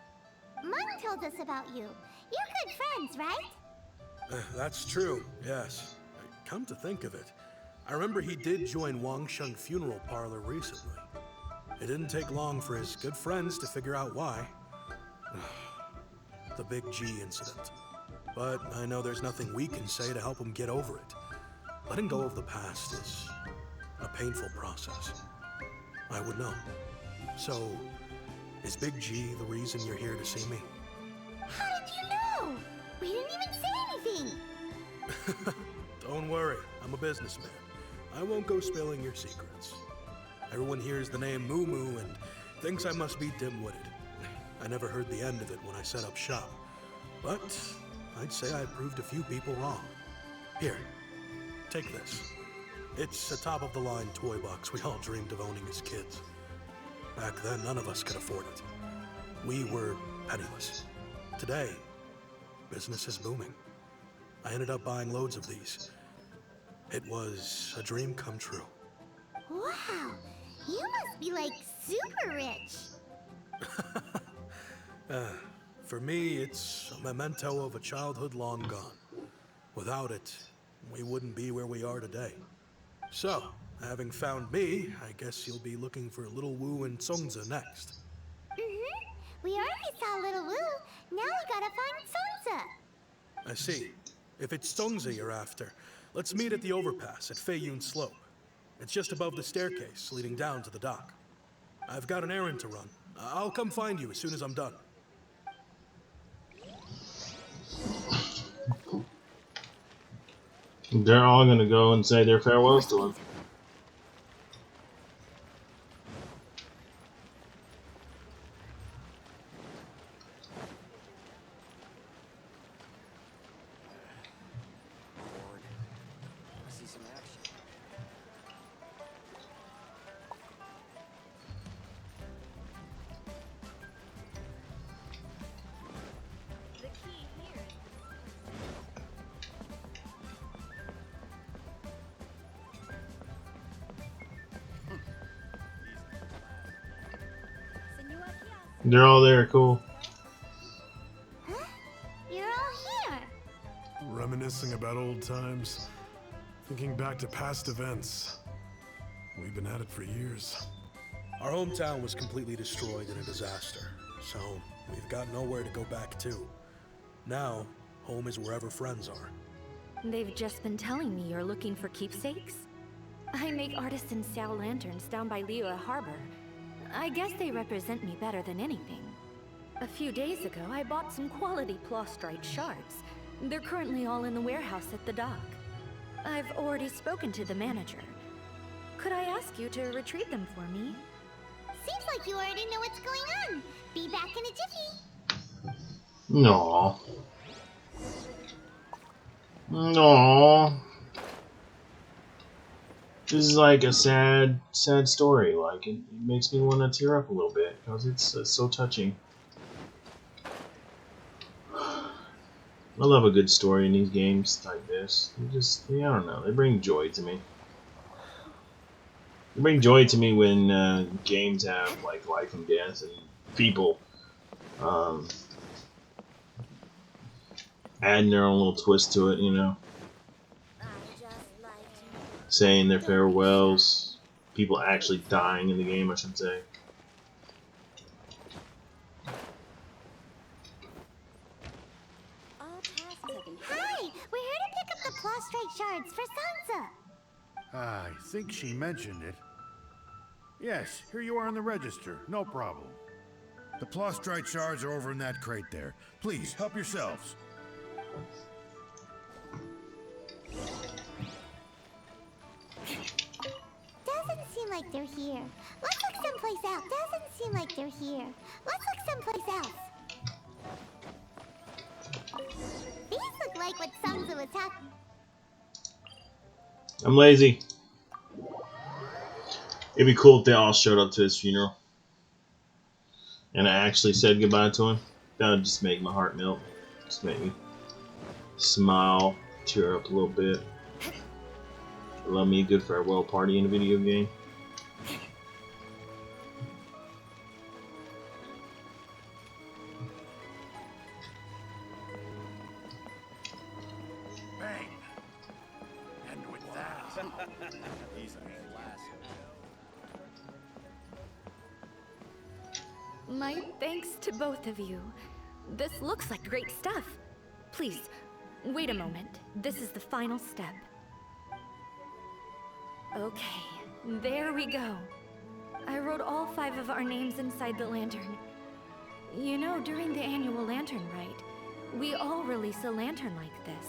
Mom told us about you. You're good friends, right? That's true, yes. Come to think of it, I remember he did join Wangsheng Funeral Parlor recently. It didn't take long for his good friends to figure out why. The Big G incident. But I know there's nothing we can say to help him get over it. Letting go of the past is a painful process. I would know. So, is Big G the reason you're here to see me? How did you know? We didn't even say anything. Don't worry, I'm a businessman. I won't go spilling your secrets. Everyone hears the name Moo Moo and thinks I must be dim-witted. I never heard the end of it when I set up shop. But I'd say I proved a few people wrong. Here, take this. It's a top-of-the-line toy box we all dreamed of owning as kids. Back then, none of us could afford it. We were penniless. Today, business is booming. I ended up buying loads of these. It was a dream come true. Wow, you must be like super rich. For me, it's a memento of a childhood long gone. Without it, we wouldn't be where we are today. So, having found me, I guess you'll be looking for Little Wu and Songza next. We already saw Little Wu. Now we gotta find Songza. I see. If it's Songza you're after, let's meet at the overpass at Feiyun Slope. It's just above the staircase leading down to the dock. I've got an errand to run. I'll come find you as soon as I'm done. They're all gonna go and say their farewells to him. They're all there, cool. Huh? You're all here. Reminiscing about old times. Thinking back to past events. We've been at it for years. Our hometown was completely destroyed in a disaster, so we've got nowhere to go back to. Now, home is wherever friends are. They've just been telling me you're looking for keepsakes? I make artisan Xiao lanterns down by Liyue Harbor. I guess they represent me better than anything. A few days ago, I bought some quality plastrite shards. They're currently all in the warehouse at the dock. I've already spoken to the manager. Could I ask you to retrieve them for me? Seems like you already know what's going on. Be back in a jiffy. No. No. This is like a sad story. Like it makes me want to tear up a little bit because it's so touching. I love a good story in these games like this. They just, I don't know, they bring joy to me. They bring joy to me when games have like life and death and people adding their own little twist to it, you know. Saying their farewells, people actually dying in the game, I should say. Hi, we're here to pick up the plastrite shards for Sansa. I think she mentioned it. Yes, here you are on the register. No problem. The plastrite shards are over in that crate there. Please, help yourselves. Doesn't seem like they're here. Let's look someplace else. Doesn't seem like they're here. Let's look someplace else. These look like what Sangzu was talking. I'm lazy. It'd be cool if they all showed up to his funeral. And I actually said goodbye to him. That would just make my heart melt. Just make me smile, tear up a little bit. Love me a good farewell party in a video game. Bang! And with that, he's a My thanks to both of you. This looks like great stuff. Please, wait a moment. This is the final step. Okay, there we go. I wrote all 5 of our names inside the lantern. You know, during the annual lantern rite, we all release a lantern like this.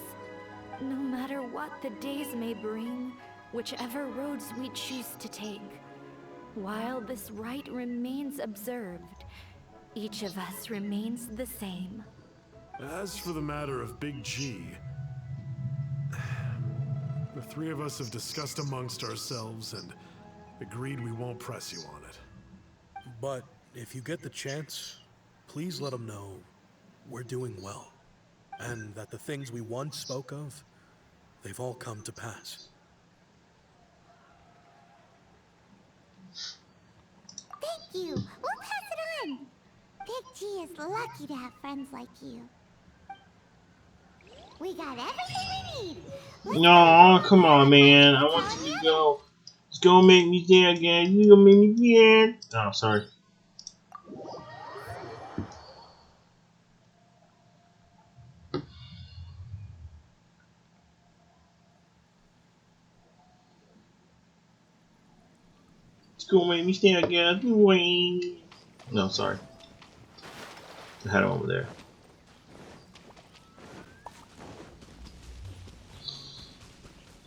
No matter what the days may bring, whichever roads we choose to take. While this rite remains observed, each of us remains the same. As for the matter of Big G, the 3 of us have discussed amongst ourselves and agreed we won't press you on it. But if you get the chance, please let them know we're doing well. And that the things we once spoke of, they've all come to pass. Thank you. We'll pass it on. Big G is lucky to have friends like you. We got everything we need. No, come on, man. I want you to go. It's gonna make me sad again. You gonna make me sad. Oh, sorry. It's gonna make me sad again. No, sorry. I had him over there.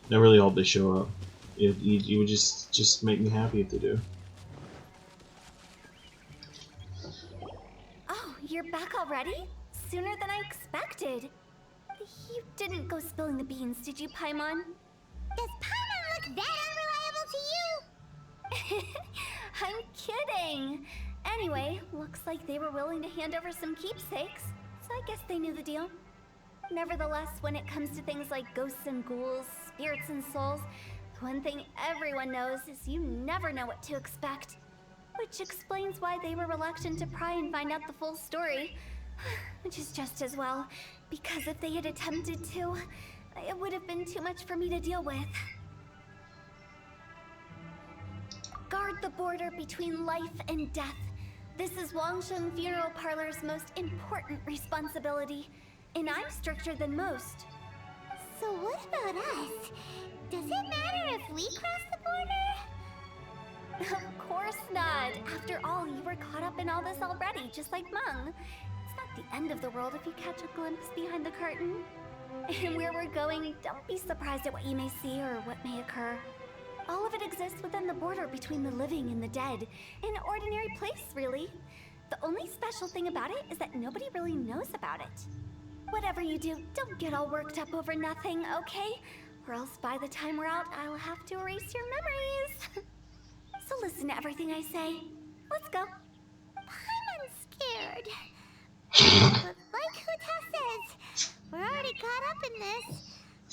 I really hope they show up. You would just make me happy if they do. Oh, you're back already? Sooner than I expected. You didn't go spilling the beans, did you, Paimon? Does Paimon look that unreliable to you? I'm kidding. Anyway, looks like they were willing to hand over some keepsakes, so I guess they knew the deal. Nevertheless, when it comes to things like ghosts and ghouls, spirits and souls, the one thing everyone knows is you never know what to expect. Which explains why they were reluctant to pry and find out the full story. Which is just as well, because if they had attempted to, it would have been too much for me to deal with. Guard the border between life and death. This is Wangsheng Funeral Parlor's most important responsibility, and I'm stricter than most. So what about us? Does it matter if we cross the border? Of course not. After all, you were caught up in all this already, just like Meng. It's not the end of the world if you catch a glimpse behind the curtain. And where we're going, don't be surprised at what you may see or what may occur. All of it exists within the border between the living and the dead. An ordinary place, really. The only special thing about it is that nobody really knows about it. Whatever you do, don't get all worked up over nothing, okay? Or else by the time we're out, I'll have to erase your memories. So listen to everything I say. Let's go. Paimon's scared. But like Huta says, we're already caught up in this.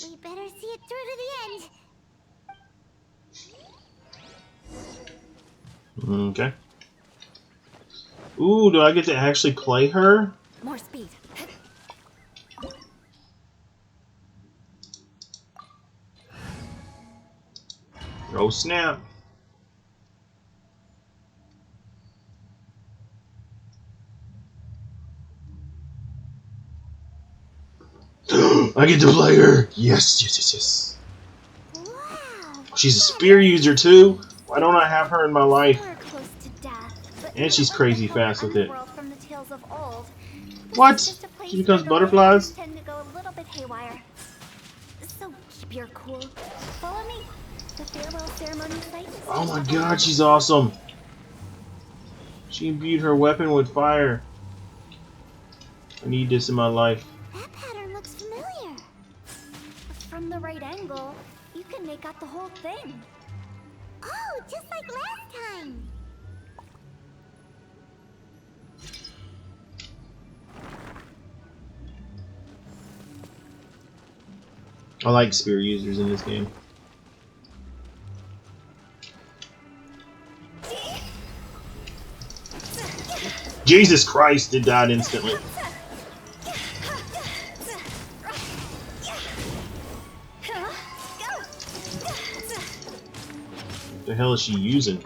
We better see it through to the end. Okay. Ooh, do I get to actually play her? More speed. Oh snap. I get to play her! Yes, yes, yes, yes. Wow. She's a spear user too? Why don't I have her in my life? We're close to death, but And she's crazy fast with it. Underworld from the tales of old. This What? is just a place She becomes where the butterflies? legends tend to go a little bit haywire. So keep your cool. Follow me. The farewell ceremony site is Oh my god, she's awesome! She imbued her weapon with fire. I need this in my life. That pattern looks familiar. from the right angle. You can make out the whole thing. Oh, just like last time. I like spear users in this game. Jesus Christ, it died instantly. What the hell is she using?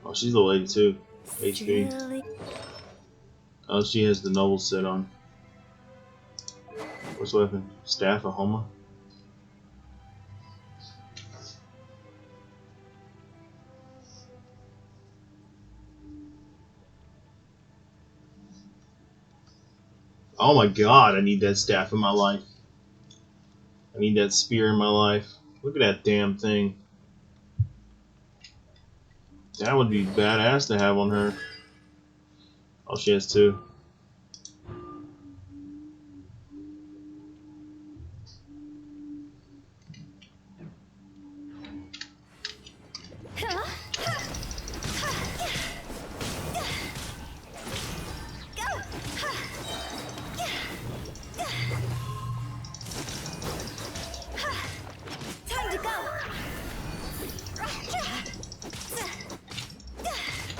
Oh, she's the lady too. HP. Oh, she has the noble set on. What's the weapon? Staff of Homa? Oh my god, I need that staff in my life. I need that spear in my life. Look at that damn thing. That would be badass to have on her. Oh, she has two.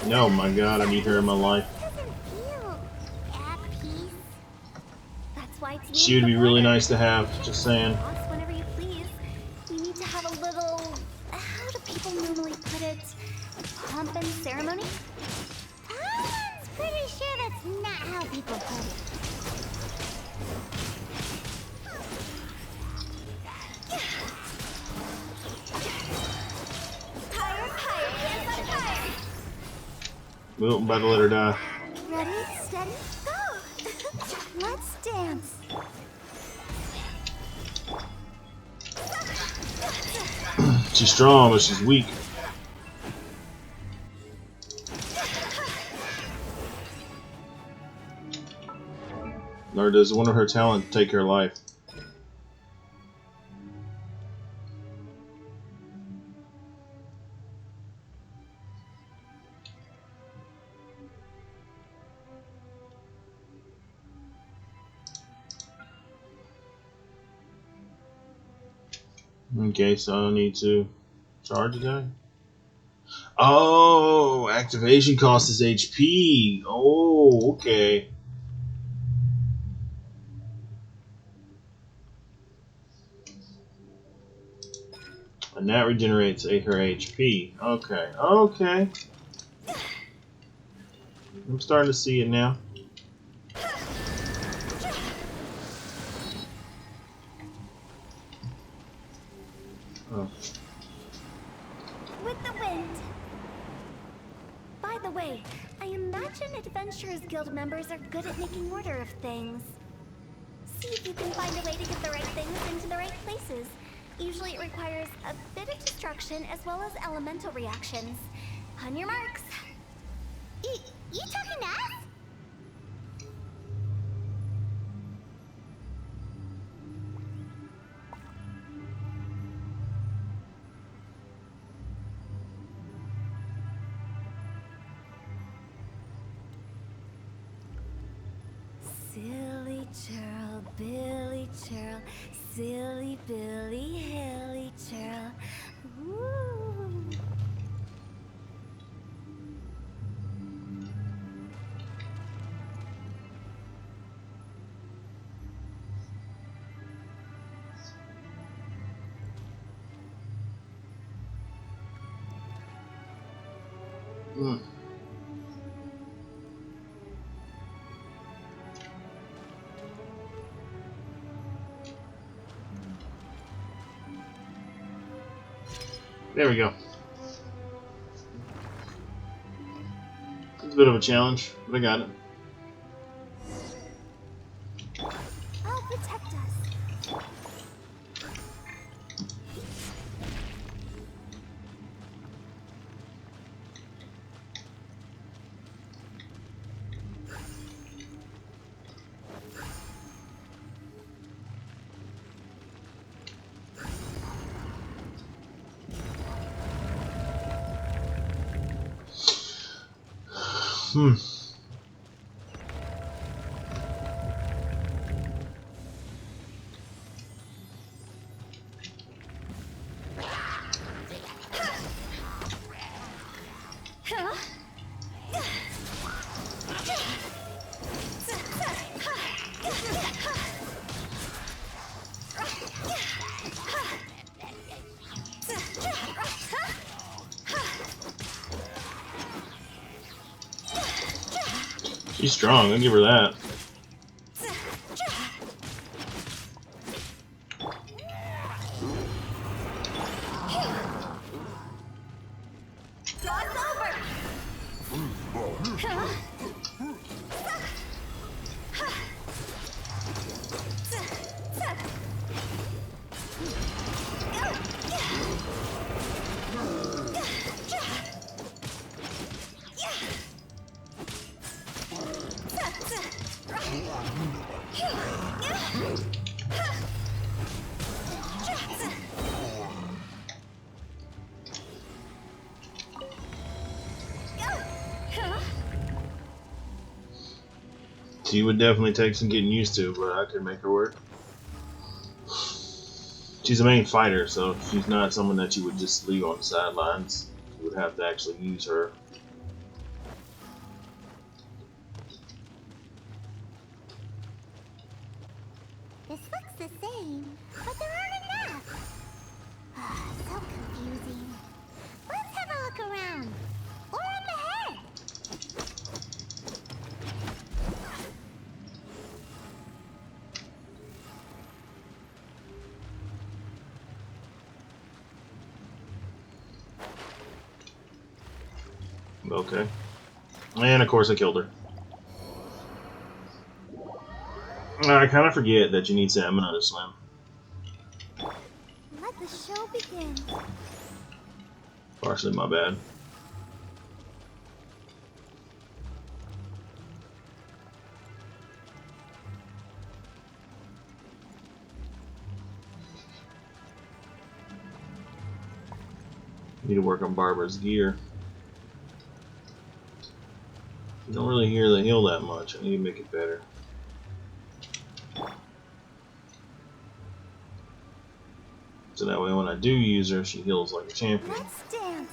Oh my god, I need her in my life. That's why it's She would be really nice to have, just saying. Boss, whenever you please. We need to have a little, how do people normally put it? Pomp and ceremony? I'm pretty sure that's not how people put it. Well, I'm about to let her die. Ready, steady, go! Let's dance. She's strong, but she's weak. Or does one of her talents take her life? Okay, so I need to charge the guy. Oh, activation cost is HP. Oh, okay. And that regenerates her HP. Okay, okay. I'm starting to see it now. Oh. With the wind. By the way, I imagine Adventurers Guild members are good at making order of things. See if you can find a way to get the right things into the right places. Usually it requires a bit of destruction as well as elemental reactions. On your marks. You talking to us? Silly churl, Billy churl, silly Billy, hilly churl. Woo. Mm. There we go. It's a bit of a challenge, but I got it. I'll protect us. Hmm. She's strong, I'll give her that. She would definitely take some getting used to, but I could make her work. She's a main fighter, so she's not someone that you would just leave on the sidelines. You would have to actually use her. This looks the same, but there aren't enough. So confusing. Let's have a look around. Or up ahead. Okay. And of course I killed her. I kind of forget that you need stamina to swim. Let the show begin. Partially my bad. Need to work on Barbara's gear. You don't really hear the heal that much. I need to make it better. So that way when I do use her, she heals like a champion. Let's dance.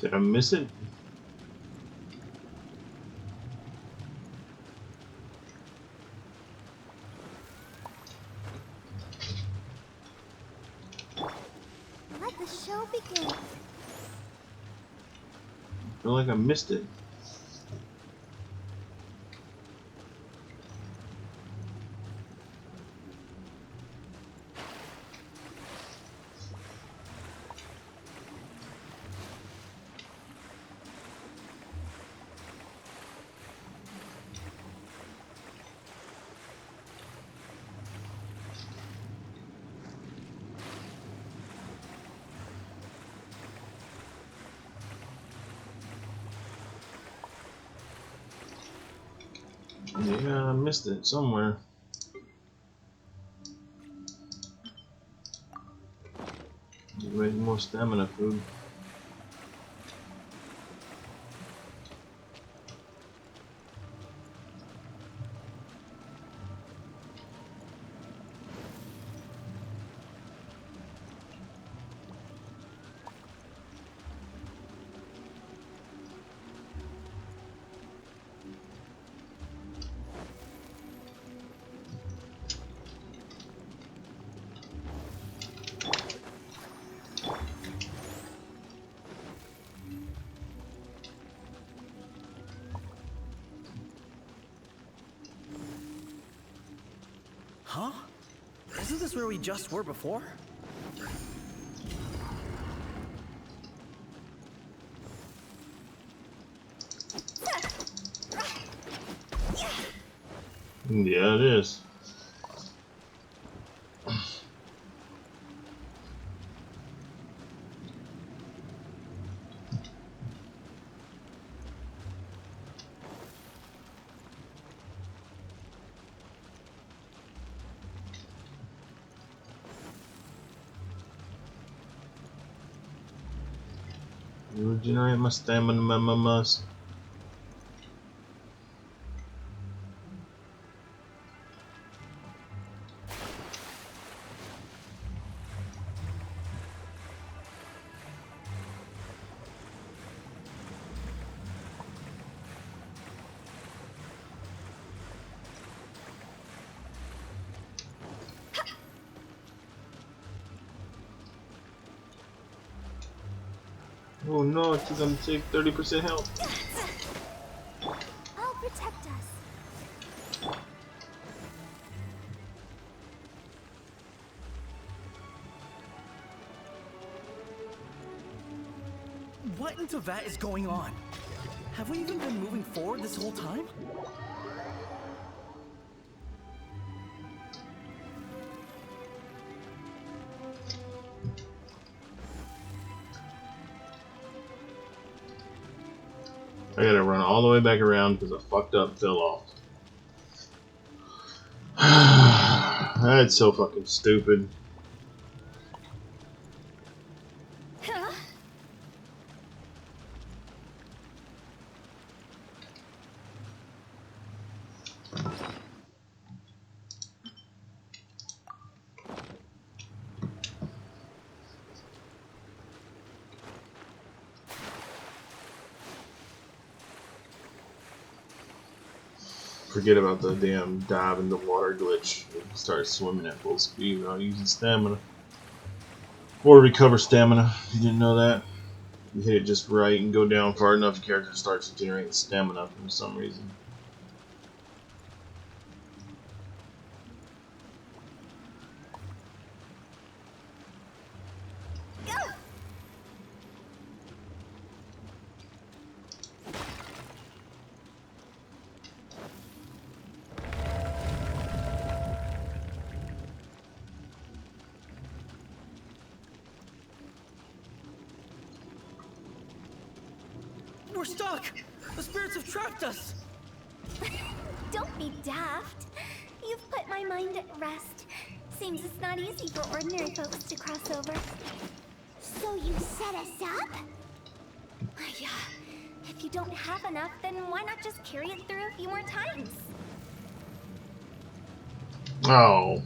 Did I miss it? Let the show begin. I feel like I missed it. Yeah, I missed it somewhere. Make more stamina food. Huh? Isn't this where we just were before? Yeah, it is. Regenerate my stamina, my must. Oh no, she's gonna take 30% health. I'll protect us. What in Teyvat is going on? Have we even been moving forward this whole time? I gotta run all the way back around because I fucked up, fell off. That's so fucking stupid. Forget about the damn dive in the water glitch. Start swimming at full speed without using stamina. Or recover stamina, if you didn't know that. You hit it just right and go down far enough, the character starts generating stamina for some reason. We're stuck! The spirits have trapped us! Don't be daft. You've put my mind at rest. Seems it's not easy for ordinary folks to cross over. So you set us up? Yeah. If you don't have enough, then why not just carry it through a few more times? Oh.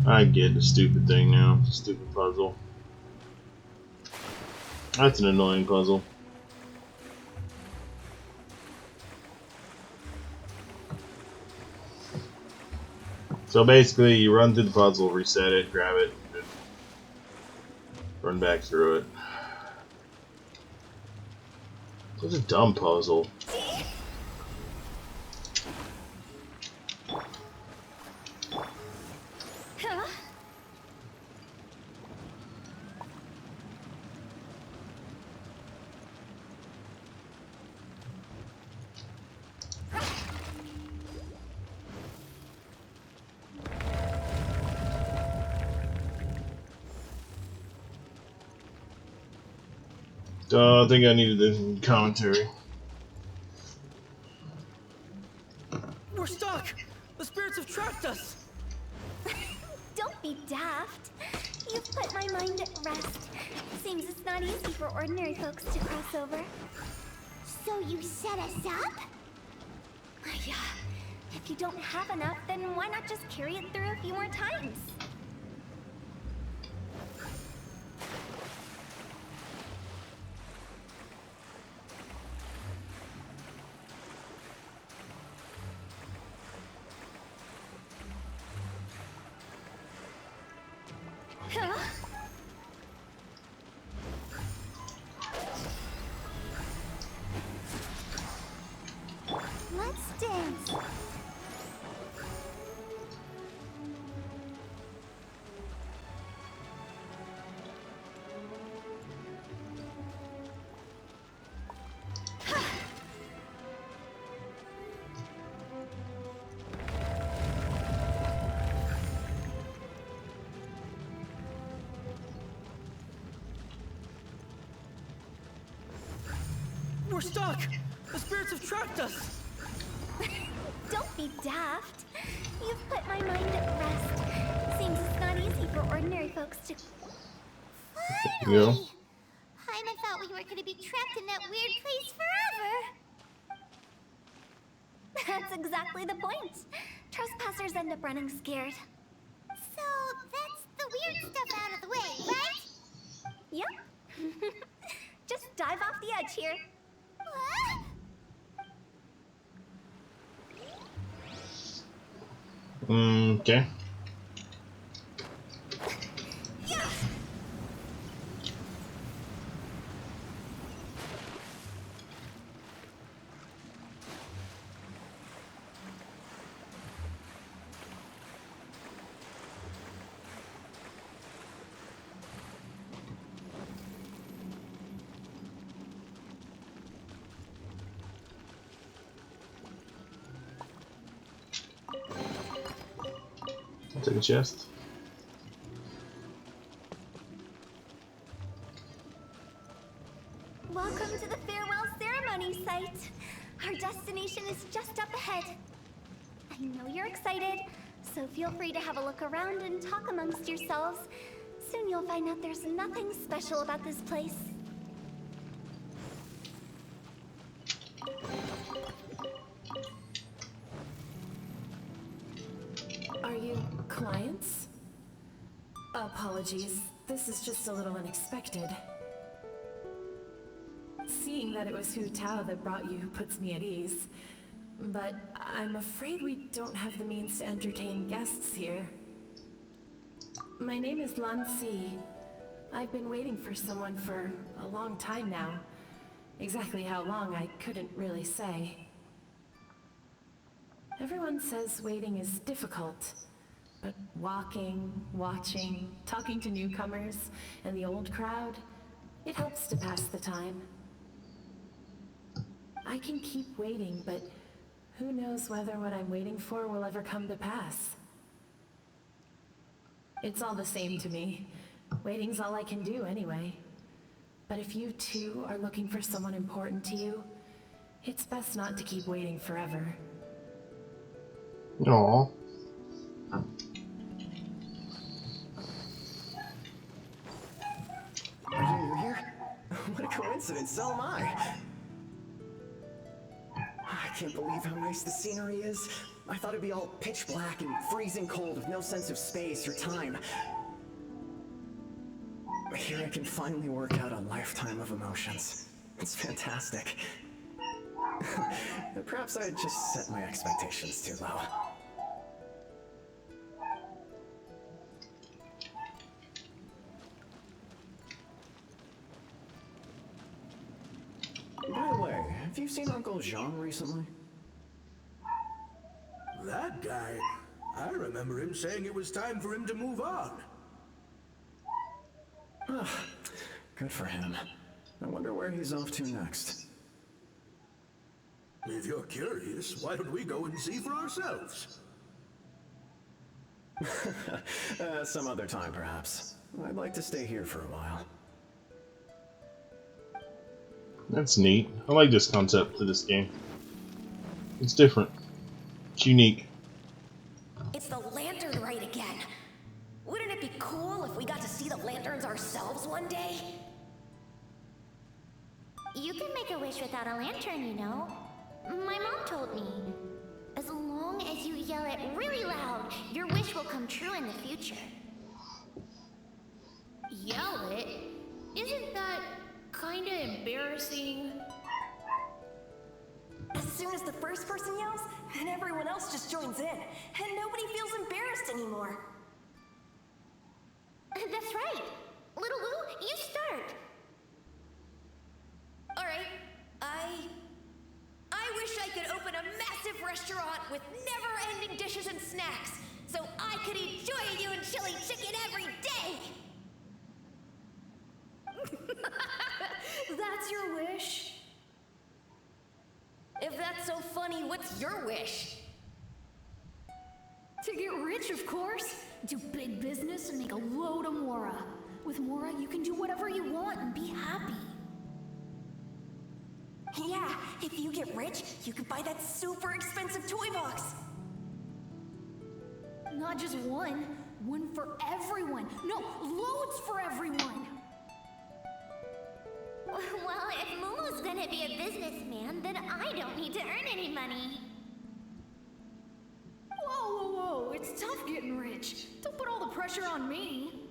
I get the stupid thing now. Stupid puzzle. That's an annoying puzzle. So basically, you run through the puzzle, reset it, grab it, and run back through it. Such a dumb puzzle. I think I needed the commentary. We're stuck! The spirits have trapped us! Don't be daft. You've put my mind at rest. Seems it's not easy for ordinary folks to cross over. So you set us up? Yeah. If you don't have enough, then why not just carry it through a few more times? Let's dance. We're stuck! The spirits have trapped us! Don't be daft. You've put my mind at rest. Seems it's not easy for ordinary folks to... Yeah. Paimon thought we were gonna be trapped in that weird place forever. That's exactly the point. Trespassers end up running scared. So that's the weird stuff out of the way, right? Yep. Just dive off the edge here. What? Okay. I'll take a chest. Welcome to the farewell ceremony site. Our destination is just up ahead. I know you're excited, so feel free to have a look around and talk amongst yourselves. Soon you'll find out there's nothing special about this place. Are you clients? Apologies, this is just a little unexpected. Seeing that it was Hu Tao that brought you puts me at ease. But I'm afraid we don't have the means to entertain guests here. My name is Lan Si. I've been waiting for someone for a long time now. Exactly how long, I couldn't really say. Everyone says waiting is difficult, but walking, watching, talking to newcomers, and the old crowd, it helps to pass the time. I can keep waiting, but who knows whether what I'm waiting for will ever come to pass. It's all the same to me. Waiting's all I can do anyway. But if you too are looking for someone important to you, it's best not to keep waiting forever. Aww. Are you new here? What a coincidence, so am I. I can't believe how nice the scenery is. I thought it'd be all pitch black and freezing cold with no sense of space or time. Here I can finally work out a lifetime of emotions. It's fantastic. Perhaps I just set my expectations too low. By the way, have you seen Uncle Jean recently? That guy, I remember him saying it was time for him to move on. Good for him. I wonder where he's off to next. If you're curious, why don't we go and see for ourselves? Some other time, perhaps. I'd like to stay here for a while. That's neat. I like this concept to this game. It's different. It's unique. It's the lantern rite again. Wouldn't it be cool if we got to see the lanterns ourselves one day? You can make a wish without a lantern, you know. My mom told me. As long as you yell it really loud, your wish will come true in the future. Yell it? Isn't that kinda embarrassing? As soon as the first person yells, then everyone else just joins in, and nobody feels embarrassed anymore. That's right. Little Lou, you start. Alright, I wish I could open a massive restaurant with never-ending dishes and snacks, so I could eat Joy and chili chicken every day! That's your wish? If that's so funny, what's your wish? To get rich, of course. Do big business and make a load of Mora. With Mora, you can do whatever you want and be happy. Yeah, if you get rich, you could buy that super expensive toy box. Not just one. One for everyone. No, loads for everyone. Well, if Momo's gonna be a businessman, then I don't need to earn any money. Whoa, whoa, whoa. It's tough getting rich. Don't put all the pressure on me.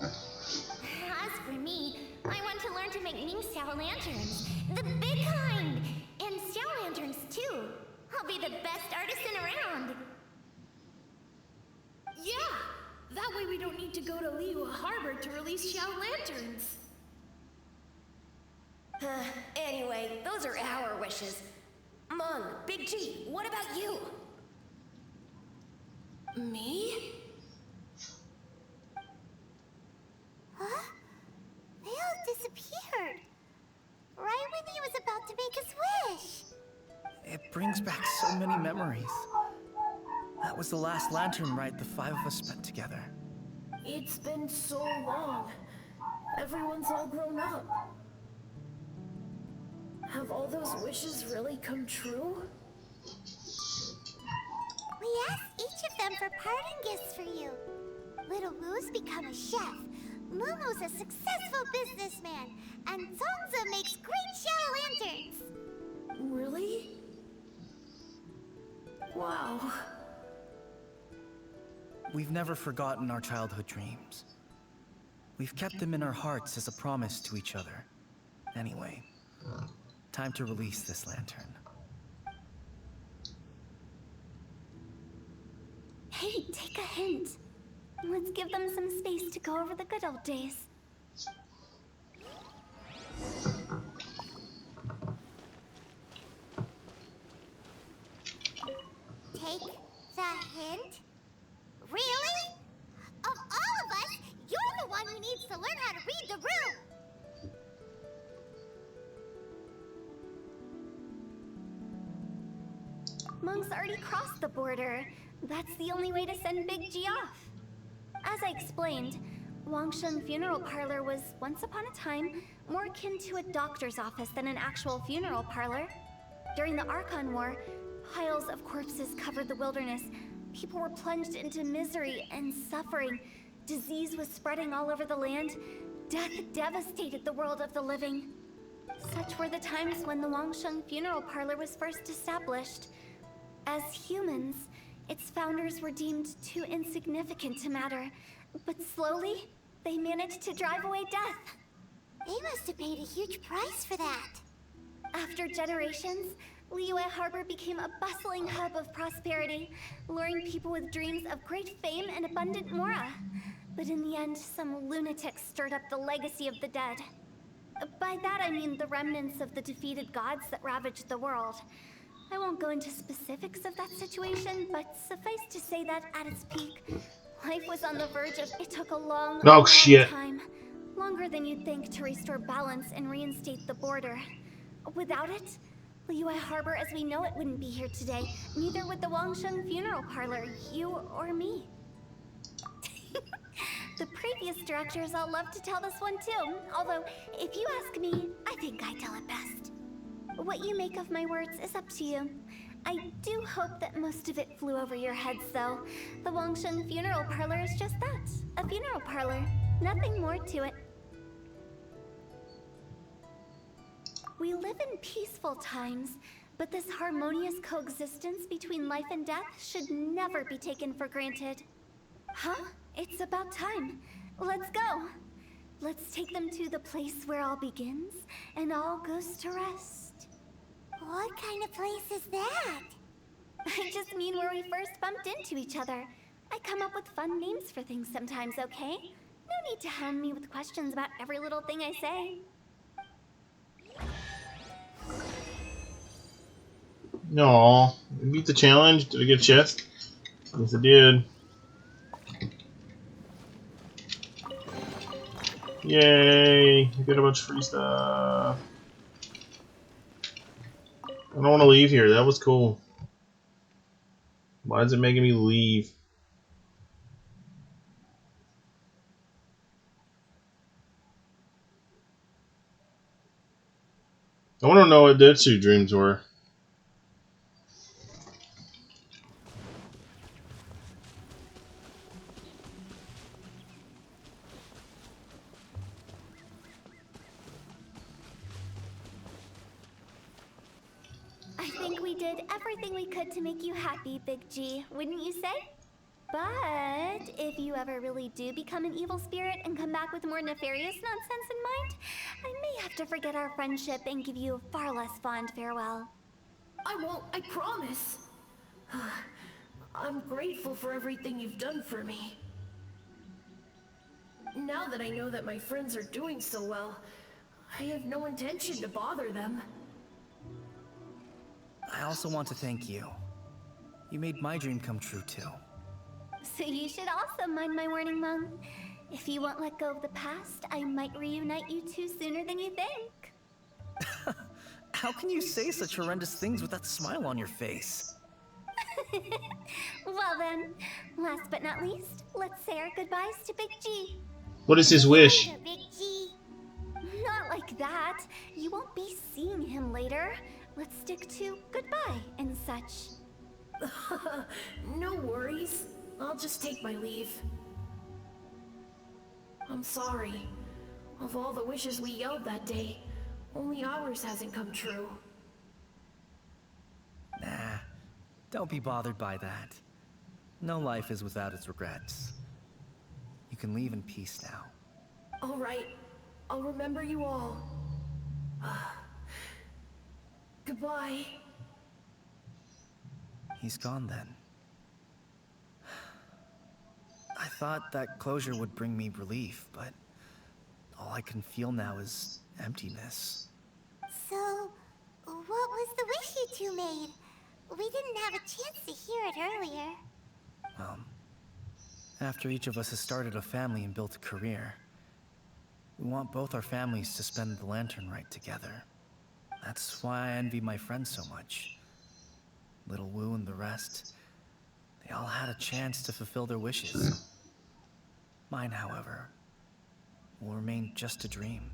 As for me, I want to learn to make Ning-Xiao lanterns. The big kind! And Xiao lanterns, too. I'll be the best artisan around. Yeah! That way we don't need to go to Liyue Harbor to release Xiao lanterns. Anyway, those are our wishes. Mung, Big G, what about you? Me? Huh? They all disappeared. Right when he was about to make his wish. It brings back so many memories. That was the last lantern ride the 5 of us spent together. It's been so long. Everyone's all grown up. Have all those wishes really come true? We asked each of them for parting gifts for you. Little Wu's become a chef. Momo's a successful businessman. And Zongza makes great Xiao lanterns. Really? Wow. We've never forgotten our childhood dreams. We've kept them in our hearts as a promise to each other. Anyway, time to release this lantern. Hey, take a hint. Let's give them some space to go over the good old days. Take the hint? Really? Of all of us, you're the one who needs to learn how to read the room! Monk's already crossed the border. That's the only way to send Big G off. As I explained, Wangshen Funeral Parlor was, once upon a time, more akin to a doctor's office than an actual funeral parlor. During the Archon War, piles of corpses covered the wilderness. People were plunged into misery and suffering. Disease was spreading all over the land. Death devastated the world of the living. Such were the times when the Wangshen Funeral Parlor was first established. As humans, its founders were deemed too insignificant to matter, but slowly, they managed to drive away death. They must have paid a huge price for that. After generations, Liyue Harbor became a bustling hub of prosperity, luring people with dreams of great fame and abundant mora. But in the end, some lunatics stirred up the legacy of the dead. By that I mean the remnants of the defeated gods that ravaged the world. I won't go into specifics of that situation, but suffice to say that at its peak, life was on the verge of... It took a long time. Longer than you'd think to restore balance and reinstate the border. Without it, Liyue Harbor as we know it wouldn't be here today. Neither would the Wangshen Funeral Parlor, you or me. The previous directors all love to tell this one too. Although, if you ask me, I think I tell it best. What you make of my words is up to you. I do hope that most of it flew over your heads, though. The Wangshen Funeral Parlor is just that, a funeral parlor. Nothing more to it. We live in peaceful times, but this harmonious coexistence between life and death should never be taken for granted. Huh? It's about time. Let's go. Let's take them to the place where all begins and all goes to rest. What kind of place is that? I just mean where we first bumped into each other. I come up with fun names for things sometimes, okay? No need to hound me with questions about every little thing I say. Aww. You beat the challenge? Did I get a chest? Yes, I did. Yay! I got a bunch of free stuff. I don't want to leave here. That was cool. Why is it making me leave? I want to know what their two dreams were. I think we did everything we could to make you happy, Big G, wouldn't you say? But if you ever really do become an evil spirit and come back with more nefarious nonsense in mind, I may have to forget our friendship and give you a far less fond farewell. I won't, I promise. I'm grateful for everything you've done for me. Now that I know that my friends are doing so well, I have no intention to bother them. I also want to thank you. You made my dream come true too. So you should also mind my warning, Mung. If you won't let go of the past, I might reunite you two sooner than you think. How can you say such horrendous things with that smile on your face? Well then, last but not least, let's say our goodbyes to Big G. What is his wish? Big G. Not like that. You won't be seeing him later. Let's stick to goodbye and such. No worries. I'll just take my leave. I'm sorry. Of all the wishes we yelled that day, only ours hasn't come true. Nah, don't be bothered by that. No life is without its regrets. You can leave in peace now. All right. I'll remember you all. Goodbye. He's gone then. I thought that closure would bring me relief, but all I can feel now is emptiness. So, what was the wish you two made? We didn't have a chance to hear it earlier. Well, after each of us has started a family and built a career, we want both our families to spend the Lantern Rite together. That's why I envy my friends so much. Little Wu and the rest, they all had a chance to fulfill their wishes. Mine, however, will remain just a dream.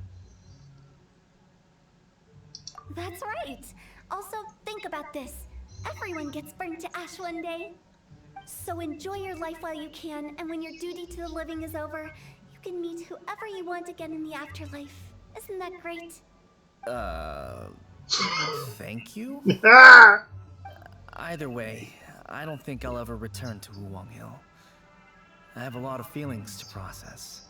That's right. Also, think about this. Everyone gets burned to ash one day. So enjoy your life while you can, and when your duty to the living is over, you can meet whoever you want again in the afterlife. Isn't that great? Thank you? Either way, I don't think I'll ever return to Wuwang Hill. I have a lot of feelings to process.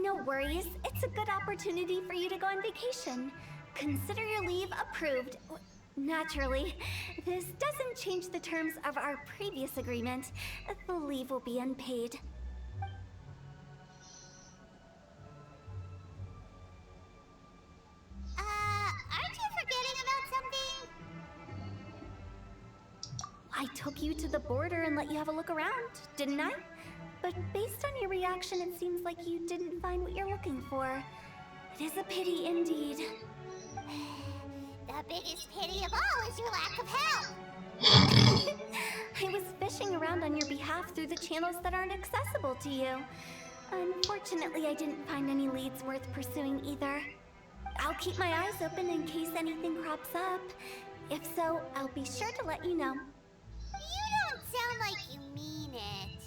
No worries. It's a good opportunity for you to go on vacation. Consider your leave approved. Naturally, this doesn't change the terms of our previous agreement. The leave will be unpaid. Aren't you forgetting about something? I took you to the border and let you have a look around, didn't I? But based on your reaction, it seems like you didn't find what you're looking for. It is a pity indeed. The biggest pity of all is your lack of help. I was fishing around on your behalf through the channels that aren't accessible to you. Unfortunately, I didn't find any leads worth pursuing either. I'll keep my eyes open in case anything crops up. If so, I'll be sure to let you know. You don't sound like you mean it.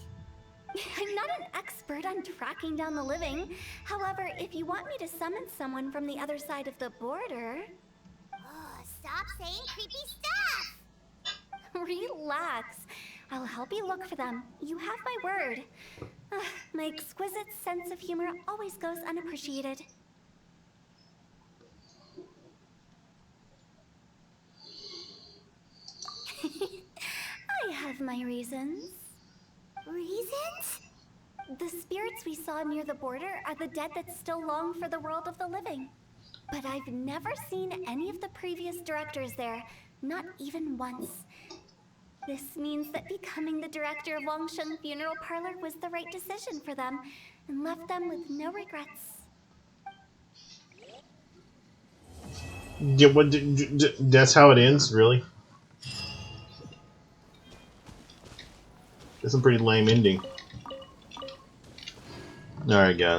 I'm not an expert on tracking down the living. However, if you want me to summon someone from the other side of the border... Oh, stop saying creepy stuff! Relax. I'll help you look for them. You have my word. My exquisite sense of humor always goes unappreciated. I have my reasons. Reasons? The spirits we saw near the border are the dead that still long for the world of the living. But I've never seen any of the previous directors there, not even once. This means that becoming the director of Wangsheng Funeral Parlor was the right decision for them, and left them with no regrets. Yeah, that's how it ends, really? That's a pretty lame ending. Alright, guys.